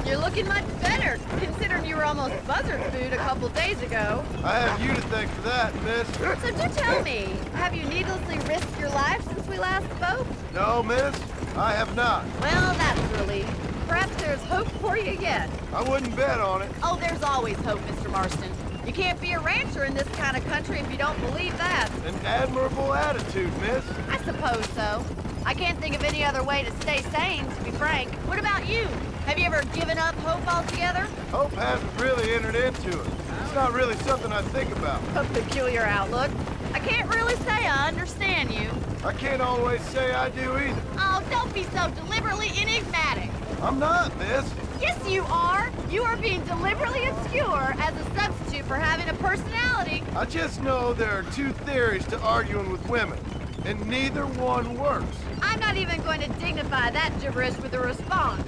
You're looking much better, considering you were almost buzzard food a couple days ago. I have you to thank for that, miss. So do tell me, have you needlessly risked your life since we last spoke? No, miss, I have not. Well, that's a relief. Perhaps there's hope for you yet. I wouldn't bet on it. Oh, there's always hope, Mr. Marston. You can't be a rancher in this kind of country if you don't believe that. An admirable attitude, miss. I suppose so. I can't think of any other way to stay sane, to be frank. What about you? Have you ever given up hope altogether? Hope hasn't really entered into it. It's not really something I think about. A peculiar outlook. I can't really say I understand you. I can't always say I do either. Oh, don't be so deliberately enigmatic. I'm not, miss. Yes, you are. You are being deliberately obscure as a substitute for having a personality. I just know there are two theories to arguing with women, and neither one works. I'm not even going to dignify that gibberish with a response.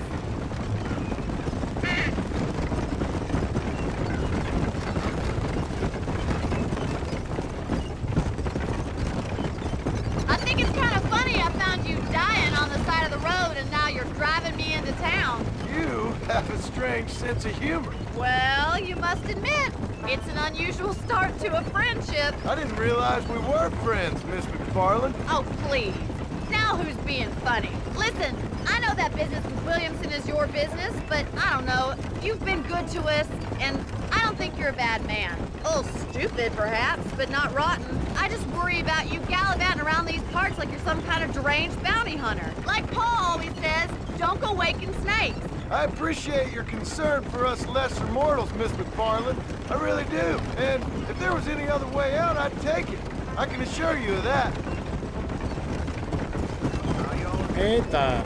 driving me into town. You have a strange sense of humor. Well, you must admit, it's an unusual start to a friendship. I didn't realize we were friends, Miss MacFarlane. Oh, please. Now who's being funny? Listen, I know that business with Williamson is your business, but I don't know. You've been good to us, and I don't think you're a bad man. A little stupid, perhaps, but not rotten. I just worry about you gallivanting around these parts like you're some kind of deranged bounty hunter. Like Paul always says, don't go waking snakes. I appreciate your concern for us lesser mortals, Miss MacFarlane. I really do. And if there was any other way out, I'd take it. I can assure you of that. Eita.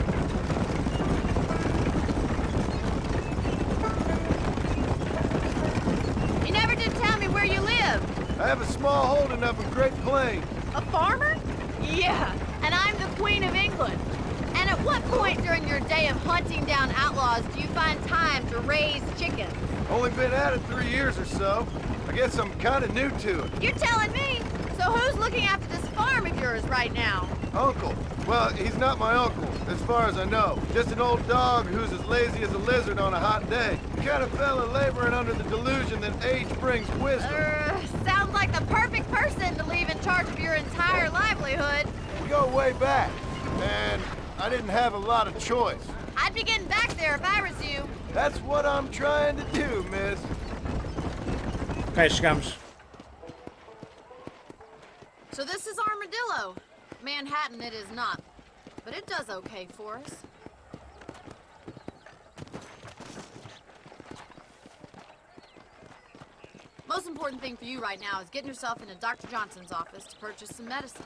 You never did tell me where you live. I have a small holding up in Great Plains. A farmer? Yeah, and I'm the Queen of England. And at what point during your day of hunting down outlaws do you find time to raise chickens? Only been at it 3 years or so. I guess I'm kind of new to it. You're telling me? So who's looking after this farm of yours right now? Uncle. Well, he's not my uncle, as far as I know. Just an old dog who's as lazy as a lizard on a hot day. The kind of fella laboring under the delusion that age brings wisdom. Sounds like the perfect person to leave in charge of your entire livelihood. We go way back, and I didn't have a lot of choice. I'd be getting back there if I was you. That's what I'm trying to do, miss. Ok, chegamos. So this is Armadillo. Manhattan it is not, but it does okay for us. Most important thing for you right now is getting yourself into Dr. Johnson's office to purchase some medicine.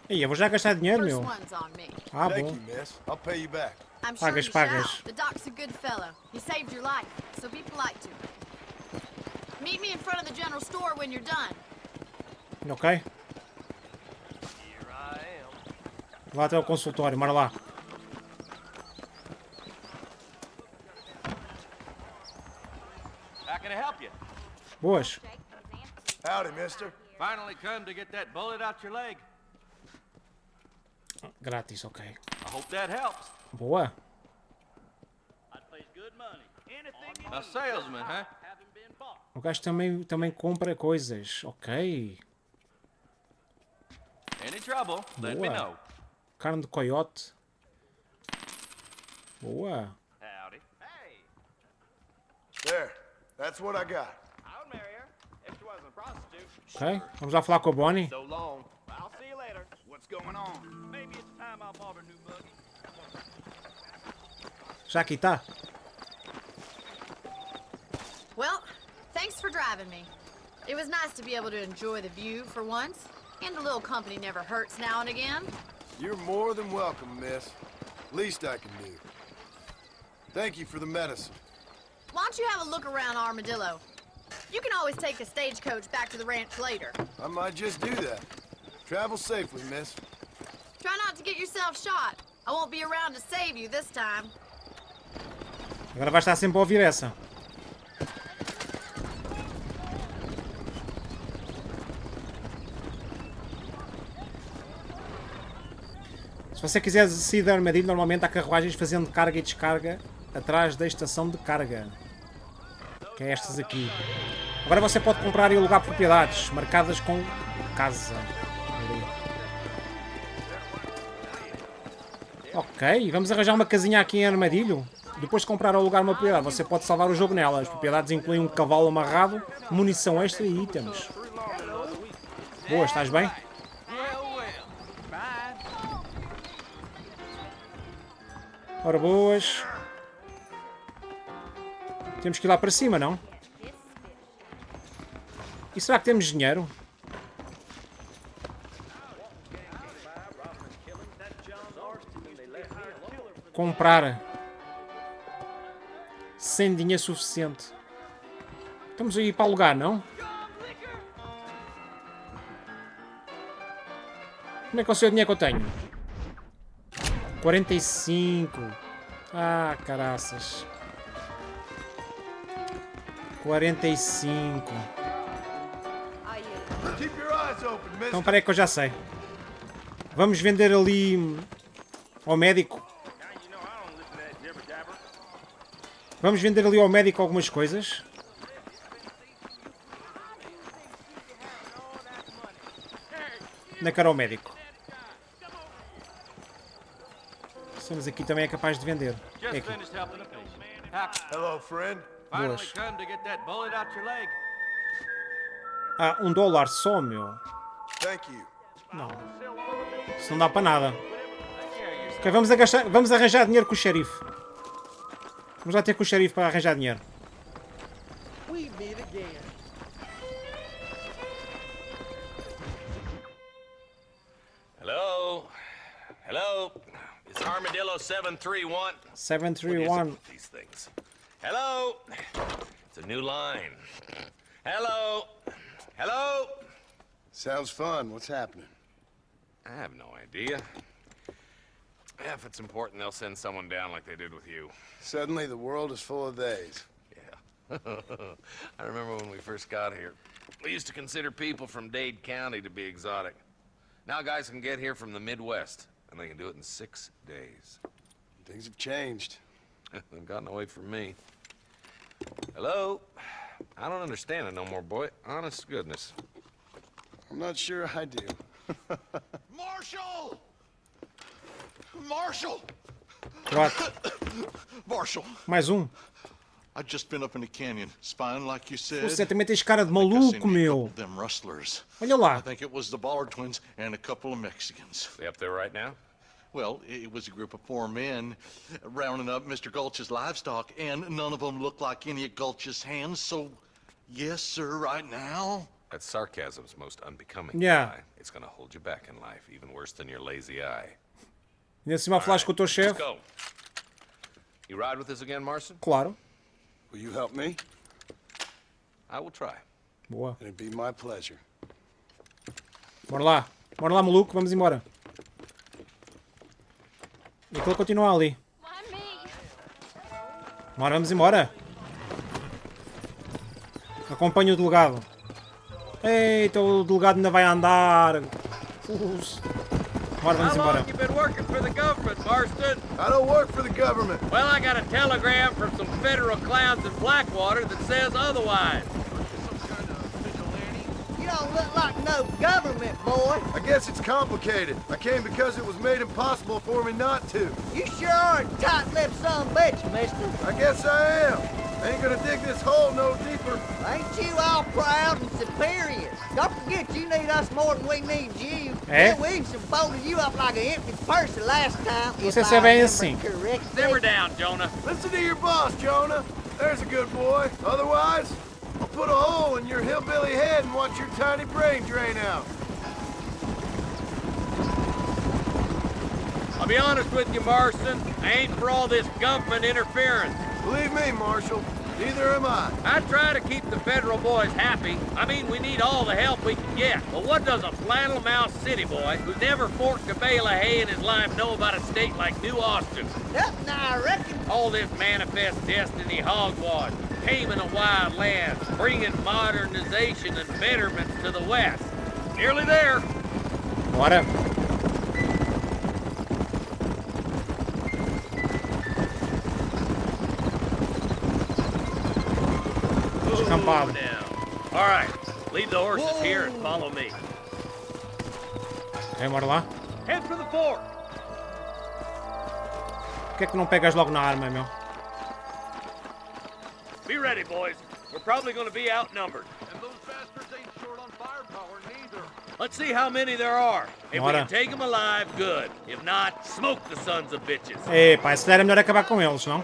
Ih, eu vou já gastar dinheiro, First meu. one's on me. Ah, Thank bom. you, miss. I'll pay you back. I'm sure Pagas, you shall. pagas. The doc's a good fellow. He saved your life, so be polite to him. Meet me in front of the general store when you're done. Ok. Lá até o consultório, bora lá. How can I help you? Boas. Howdy, mister. Finally come to get that bullet out your leg. Grátis, ok. I hope that helps. Boa. A salesman, huh? O gajo também compra coisas. Ok. Any trouble, let me Boa. know. Carne de coiote. Boa. Howdy. There. That's what I got. I'll marry her if she wasn't a prostitute. Ok. Vamos lá falar com a Bonnie. So long. I'll see you later. What's going on? Maybe it's time I bought a new buggy. Já aqui está. Well, thanks for driving me. It was nice to be able to enjoy the view for once, and a little company never hurts now and again. You're more than welcome, miss. Least I can do. Thank you for the medicine. Why don't you have a look around Armadillo? You can always take a stagecoach back to the ranch later. I might just do that. Travel safely, miss. Try not to get yourself shot. I won't be around to save you this time. Agora vai estar sempre a ouvir essa. Se você quiser sair da armadilha, normalmente há carruagens fazendo carga e descarga atrás da estação de carga. Que é estas aqui. Agora você pode comprar e alugar propriedades marcadas com casa. Ali. Ok, vamos arranjar uma casinha aqui em armadilho. Depois de comprar ou alugar uma propriedade, você pode salvar o jogo nela. As propriedades incluem um cavalo amarrado, munição extra e itens. Boa, estás bem? Ora, boas. Temos que ir lá para cima, não? E será que temos dinheiro? Comprar. Sem dinheiro suficiente. Estamos a ir para alugar, não? Como é que é o seu dinheiro que eu tenho? 45. Ah, caraças. 45. Então, peraí que eu já sei. Vamos vender ali ao médico. Vamos vender ali ao médico algumas coisas. Onde é que era o médico? Estamos aqui também é capaz de vender. É aqui. Hello, friend. Boas. Ah, $1 só, meu. Thank you. Não. Isso não dá para nada. Ok, vamos arranjar dinheiro com o xerife. Vamos lá ter com o xerife para arranjar dinheiro. Hello? Hello? It's Armadillo 731. 731. These things. Hello? It's a new line. Hello? Hello? Sounds fun. What's happening? I have no idea. If it's important, they'll send someone down like they did with you. Suddenly, the world is full of theys. Yeah. I remember when we first got here. We used to consider people from Dade County to be exotic. Now guys can get here from the Midwest, and they can do it in 6 days. Things have changed. They've gotten away from me. Hello? I don't understand it no more, boy. Honest to goodness. I'm not sure I do. Marshal! Marshal! What? Marshal! Mais I've just been up in the canyon, spying like you said. Você também tens cara de maluco, meu. Them rustlers. Olha lá. I think it was the Ballard twins and a couple of Mexicans. They up there right now? Well, it was a group of 4 men rounding up Mr. Gulch's livestock, and none of them looked like any of Gulch's hands, so yes, sir, right now. That sarcasm's most unbecoming. Yeah. Guy. It's gonna hold you back in life, even worse than your lazy eye. Ainda cima a flash com o teu Let's chefe. go. You ride with us again, Marston? Claro. Will you help me? I will try. Boa. It'd be my pleasure. Bora lá. Bora lá, maluco. Vamos embora. E aquilo continua ali. Bora, vamos embora. Acompanha o delegado. Eita, o delegado ainda vai andar. Bora, vamos embora. You been working for the government, Marston? I don't work for the government. Well, I got a telegram from some federal clowns in Blackwater that says otherwise. You don't look like no government, boy. I guess it's complicated. I came because it was made impossible for me not to. You sure are a tight-lipped son of a bitch, mister. I guess I am. I ain't gonna dig this hole no deeper. Ain't you all proud and superior? Don't forget you need us more than we need you. É? Bill Williamson folded you up like an empty purse the last time. Você se é bem assim. Simmer down, Jonah. Listen to your boss, Jonah. There's a good boy. Otherwise, I'll put a hole in your hillbilly head and watch your tiny brain drain out. I'll be honest with you, Marston. I ain't for all this government interference. Believe me, Marshal, neither am I. I try to keep the federal boys happy. I mean, we need all the help we can get. But what does a flannel-mouthed city boy who's never forked a bale of hay in his life know about a state like New Austin? Nothing, I reckon. All this manifest destiny hogwash, taming of wild lands, bringing modernization and betterments to the West. Nearly there. Bora. Descampado. All right, leave the horses here and follow me. Ok, bora lá. Head for the fort. Por que é que não pegas logo na arma, meu? Be ready, boys. We're probably going to be outnumbered. And those bastards ain't short on firepower, neither. Let's see how many there are. If we Bora. can take them alive, good. If not, smoke the sons of bitches. Epá, se der é melhor acabar com eles, não?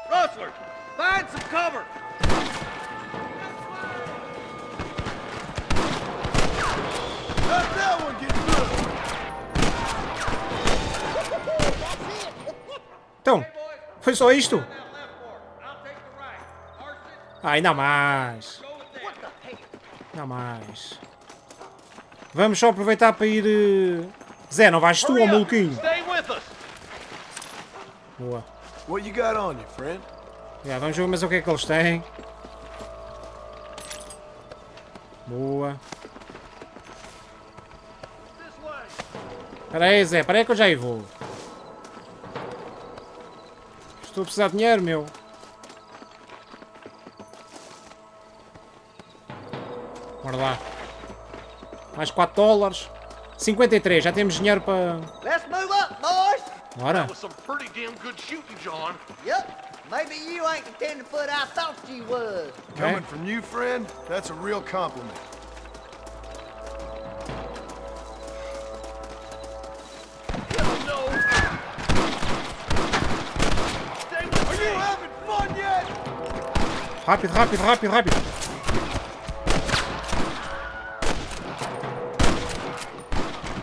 Rustlers, find some cover. Let that one get through. Então, foi só isto? Ah, ainda mais. Ainda mais. Vamos só aproveitar para ir... Zé, não vais tu, ó maluquinho? Stay with us. Boa. What you got on you, friend? Já, vamos ver mas o que é que eles têm. Boa. Espera aí, Zé. Espera aí que eu já aí vou. Estou a precisar de dinheiro, meu. Bora lá. Mais 4 dólares. 53. Já temos dinheiro para... Let's move up, boys. Bora. That was some pretty damn good shooting, John. Yep. Maybe you ain't the tenderfoot I thought you was. Coming from you, friend, that's a real compliment. Are you having fun yet? Rápido, rápido, rápido, rápido.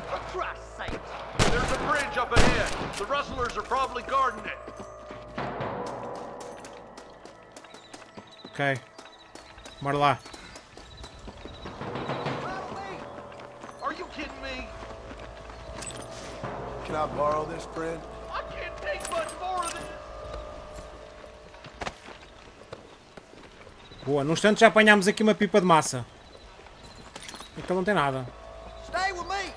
For Christ's sake. There's a bridge up ahead. The rustlers are probably guarding it. Ok. Bora lá. Are you kidding me? Can I borrow this, friend? I can't take much more of this. Boa, num instante já apanhámos aqui uma pipa de massa. Aqui não tem nada. Stay with me.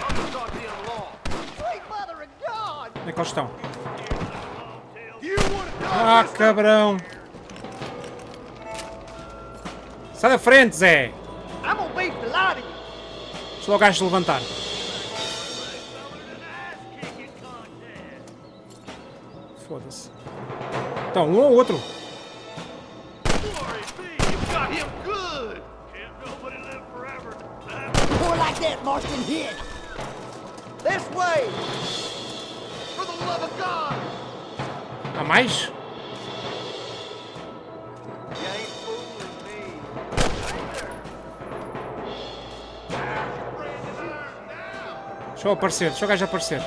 I'm goddamn law. Sweet mother of God. Onde é que eles estão? You wanna die Ah, this time? cabrão. Sai da frente, Zé. I'm gonna beat the lot of you. Deixa lá o gajo se levantar. Foda-se. Então, um ou outro. Got him good. More like that, Marston. Hit. This way. For the love of God. Há mais? You ain't fooling me. Deixa eu aparecer, deixa o gajo aparecer.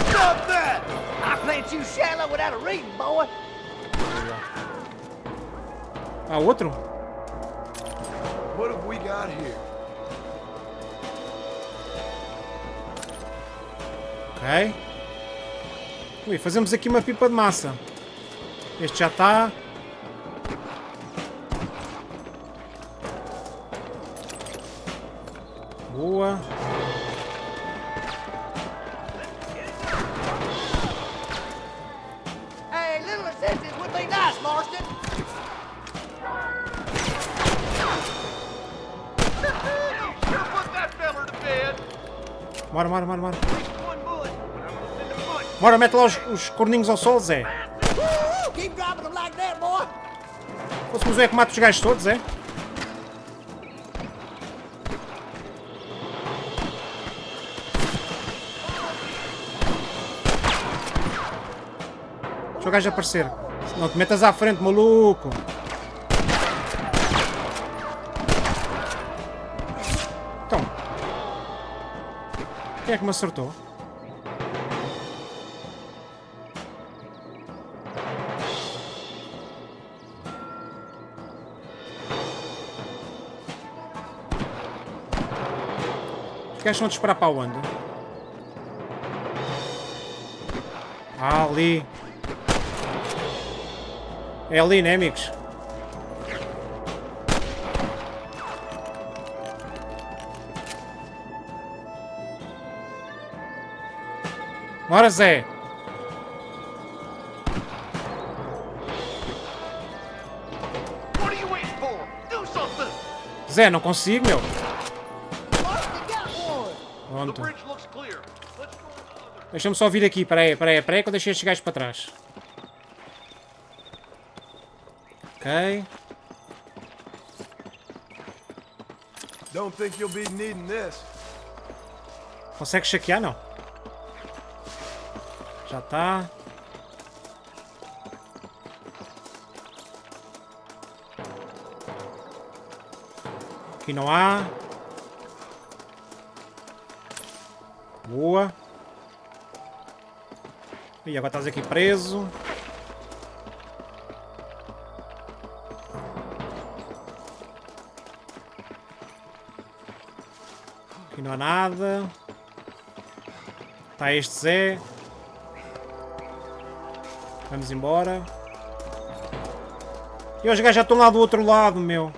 Stop that! I plant you shallow without a reason, boy. Há outro? What have we got here? Ok. Ui, fazemos aqui uma pipa de massa. Este já está. Boa. Hey, little assistance would be nice, Marston. Sure put that feller to bed. Bora, bora, bora, bora. One bullet. Bora, mete lá os corninhos ao sol, Zé. Woo! Keep dropping them like that, boy. Fôssemos o é que mata os gajos todos, é? Deixa o gajo aparecer. Não te metas à frente, maluco. Então. Quem é que me acertou? Os gajos vão disparar para onde? Ah, ali. É ali, né, amigos? Bora, Zé. What are you waiting for? Do something. Zé, não consigo, meu. Marston got one. The Pronto. bridge looks clear. Let's go to the other. Deixa-me só vir aqui. Espera aí que eu deixei estes gajos para trás. Ok. Don't think you'll be needing this. Consegue chequear, não? Já está. Aqui não há. Boa. E agora estás aqui preso. Aqui não há nada. Está este Zé. Vamos embora. E os gajos já estão lá do outro lado, meu.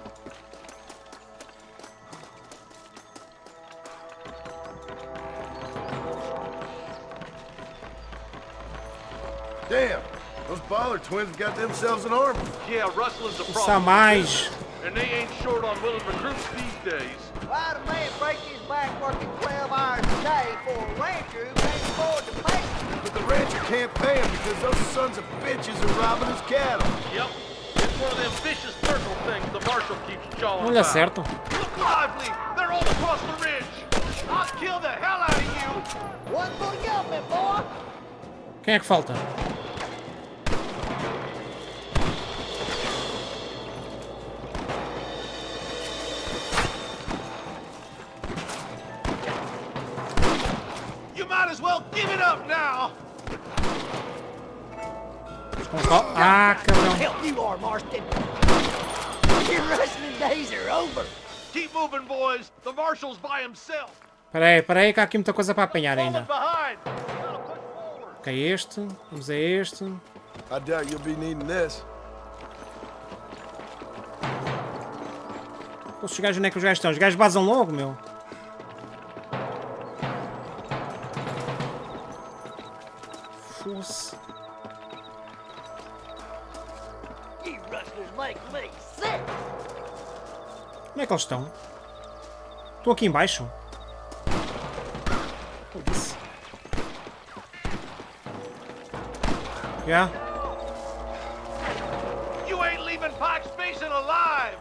Damn, those Baller twins have got themselves an army. Yeah, rustling's a Precisa problem. mais. And they ain't short on willing recruits these days. Why'd a man break his back working 12 hours a day for a rancher who can't afford to pay him? But the rancher can't pay him because those sons of bitches are robbing his cattle. Yep. It's one of them vicious circle things the marshal keeps jawing Não lhe about. acerto. Look lively! They're all across the ridge! I'll kill the hell out of you! One for the government, boy! Quem é que falta? You might as well give it up now! Ah, cabrão. Help you are, Marston! Your wrestling days are over! Keep moving, boys! The marshal's by himself! Espera aí que há aqui muita coisa para apanhar ainda. Behind! Ok, este. Vamos a este. I doubt you'll be needing this. Os gajos, onde é que os gajos estão? Os gajos vazam logo, meu. Fosse. You rustlers make me sick! Onde é que eles estão? Estão aqui embaixo? Foda-se. Já? You ain't leaving Pike's Basin alive!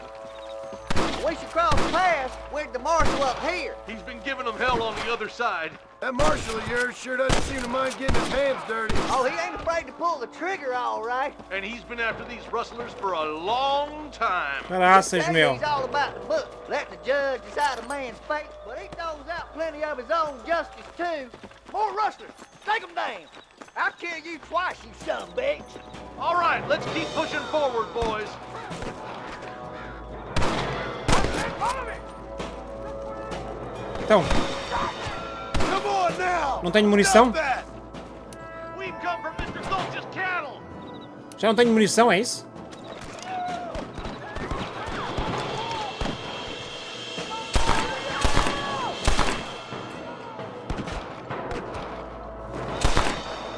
We should cross paths with the marshal up here. He's been giving them hell on the other side. That marshal of yours sure doesn't seem to mind getting his hands dirty. Oh, he ain't afraid to pull the trigger, all right. And he's been after these rustlers for a long time. Caraças, meu. He's all about the book. Let the judge decide a man's fate, but he throws out plenty of his own justice, too. More rustlers. Take them down. I'll kill you twice, you son of a bitch. All right, let's keep pushing forward, boys. Então, Come on now. não tenho munição? Stop that. We've come from Mr. Gulch's cattle. Já não tenho munição, é isso?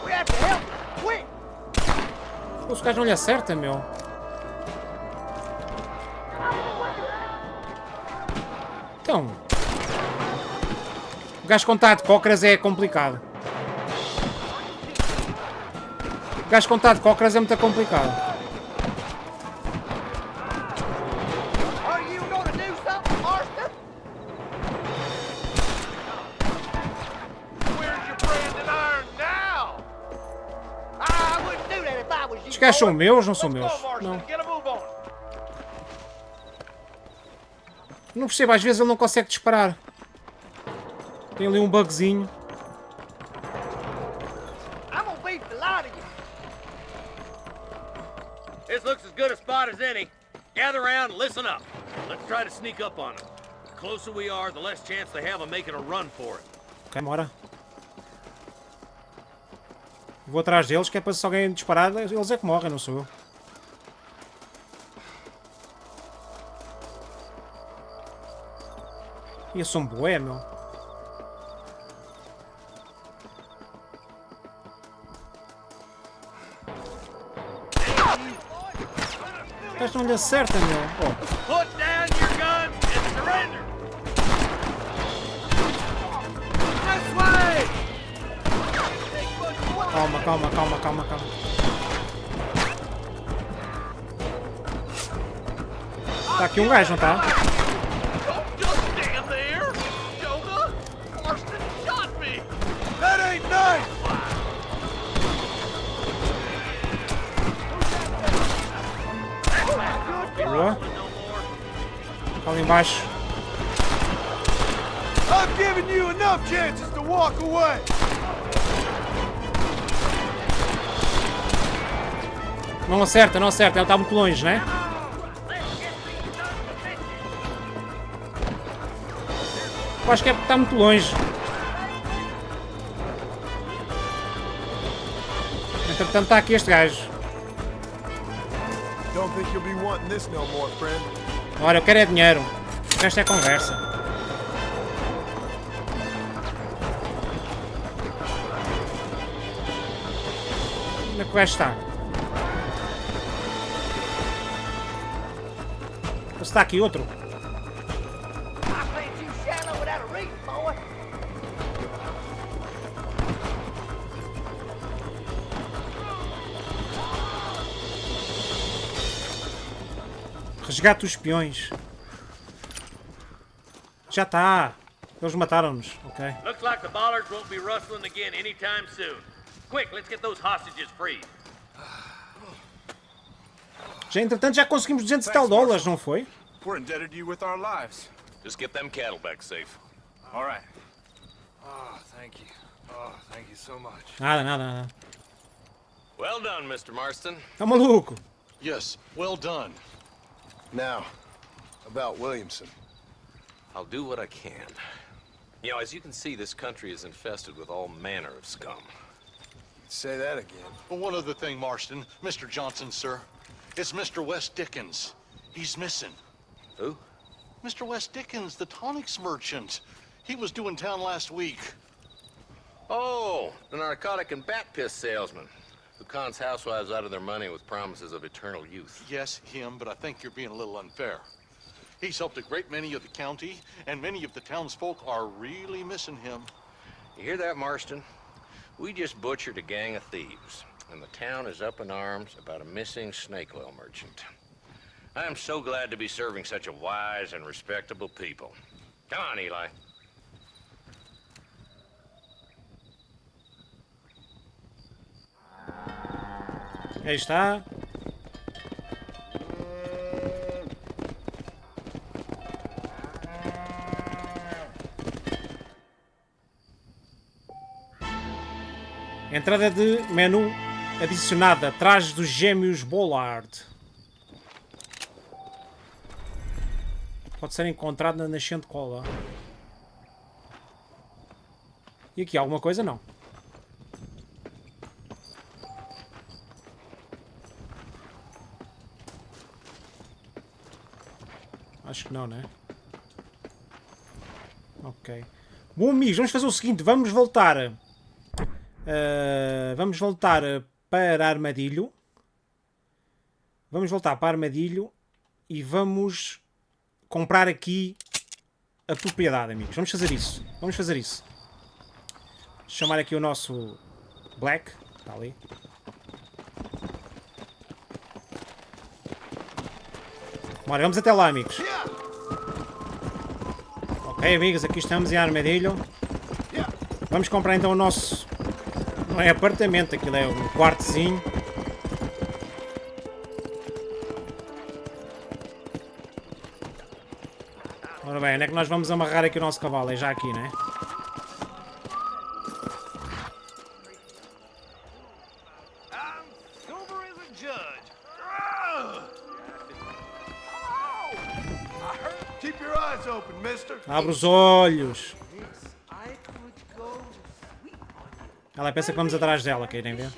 We have to help him. Quick. Os gajos não lhe acertam, meu. Então... O gajo com tato de cócoras é complicado. O gajo com tato de cócoras é muito complicado. Are you gonna do something, Marston? Where's your branded iron now? I wouldn't do that if I was you. Os gajos são meus, não são Let's meus? go, Marston. Não. Get a move on. Não percebo, às vezes ele não consegue disparar. Tem ali um bugzinho. I'm gonna beat the lot of you. This looks as good a spot as any. Gather around and listen up. Let's try to sneak up on them. The closer we are, the less chance they have of making a run for it. Ok, bora. Vou atrás deles, que é para se alguém disparar, eles é que morrem, não sou eu. E eu sou um boé, meu. Mas não lhe acerta, meu. Oh. Put down your guns and surrender. This way. Calma, calma, calma, calma, calma. Tá aqui um gajo, não tá? Don't just stand there. Jonah, Marston shot me. That ain't nice! Boa. Tá ali embaixo. I've given you enough chances to walk away. Não acerta, não acerta. Ele está muito longe, né? Eu acho que é porque está muito longe. Entretanto está aqui este gajo. Ora, eu quero é dinheiro. O resto é conversa. Onde é que o gajo está? Está aqui outro. Resgate os espiões. Já está. Eles mataram-nos, ok? Looks like the bollards won't be rustling again anytime soon. Quick, let's get those hostages free. Já, entretanto, já conseguimos 200 e tal dólares, não foi? We're indebted to you with our lives. Just get them cattle back safe. All right. Oh, thank you. Oh, thank you so much. Nada. Well done, Mr. Marston. Tá maluco? Yes, well done. Now, about Williamson. I'll do what I can. You know, as you can see, this country is infested with all manner of scum. Say that again. Well, one other thing, Marston. Mr. Johnson, sir. It's Mr. Wes Dickens. He's missing. Who? Mr. Wes Dickens, the tonics merchant. He was due in town last week. Oh, the narcotic and bat piss salesman who cons housewives out of their money with promises of eternal youth. Yes, him, but I think you're being a little unfair. He's helped a great many of the county, and many of the townsfolk are really missing him. You hear that, Marston? We just butchered a gang of thieves, and the town is up in arms about a missing snake oil merchant. I am so glad to be serving such a wise and respectable people. Come on, Eli. Aí está. Entrada de menu adicionada. Atrás dos gêmeos Bollard. Pode ser encontrado na nascente cola. E aqui alguma coisa? Não. Acho que não, né? Ok. Bom, amigos, vamos fazer o seguinte. Vamos voltar para Armadilho. Vamos voltar para Armadilho e vamos comprar aqui a propriedade, amigos. Vamos fazer isso. Vamos fazer isso. Chamar aqui o nosso Black. Está ali. Bora, vamos até lá, amigos. Ok, amigos, aqui estamos em Armadilho. Vamos comprar então o nosso... Não é apartamento, aquilo é um quartozinho. Ora bem, onde é que nós vamos amarrar aqui o nosso cavalo? É já aqui, né? Abre os olhos. Ela pensa que vamos atrás dela, querem ver?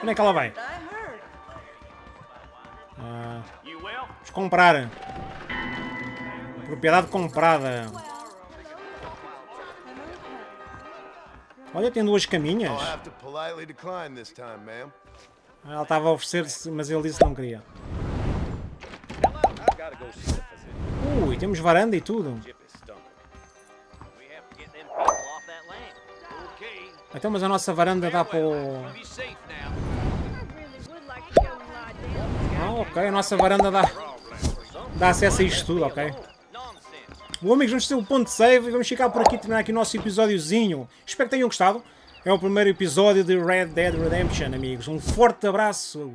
Onde é que ela vai? Vamos comprar. Propriedade comprada. Olha, tem duas caminhas. Ela estava a oferecer-se, mas ele disse que não queria. Ui, temos varanda e tudo. Então, mas a nossa varanda dá para o... Ah, ok, a nossa varanda dá acesso a isto tudo, ok. Bom, amigos, vamos ter o ponto de save e vamos ficar por aqui, terminar aqui o nosso episódiozinho. Espero que tenham gostado. É o primeiro episódio de Red Dead Redemption, amigos. Um forte abraço.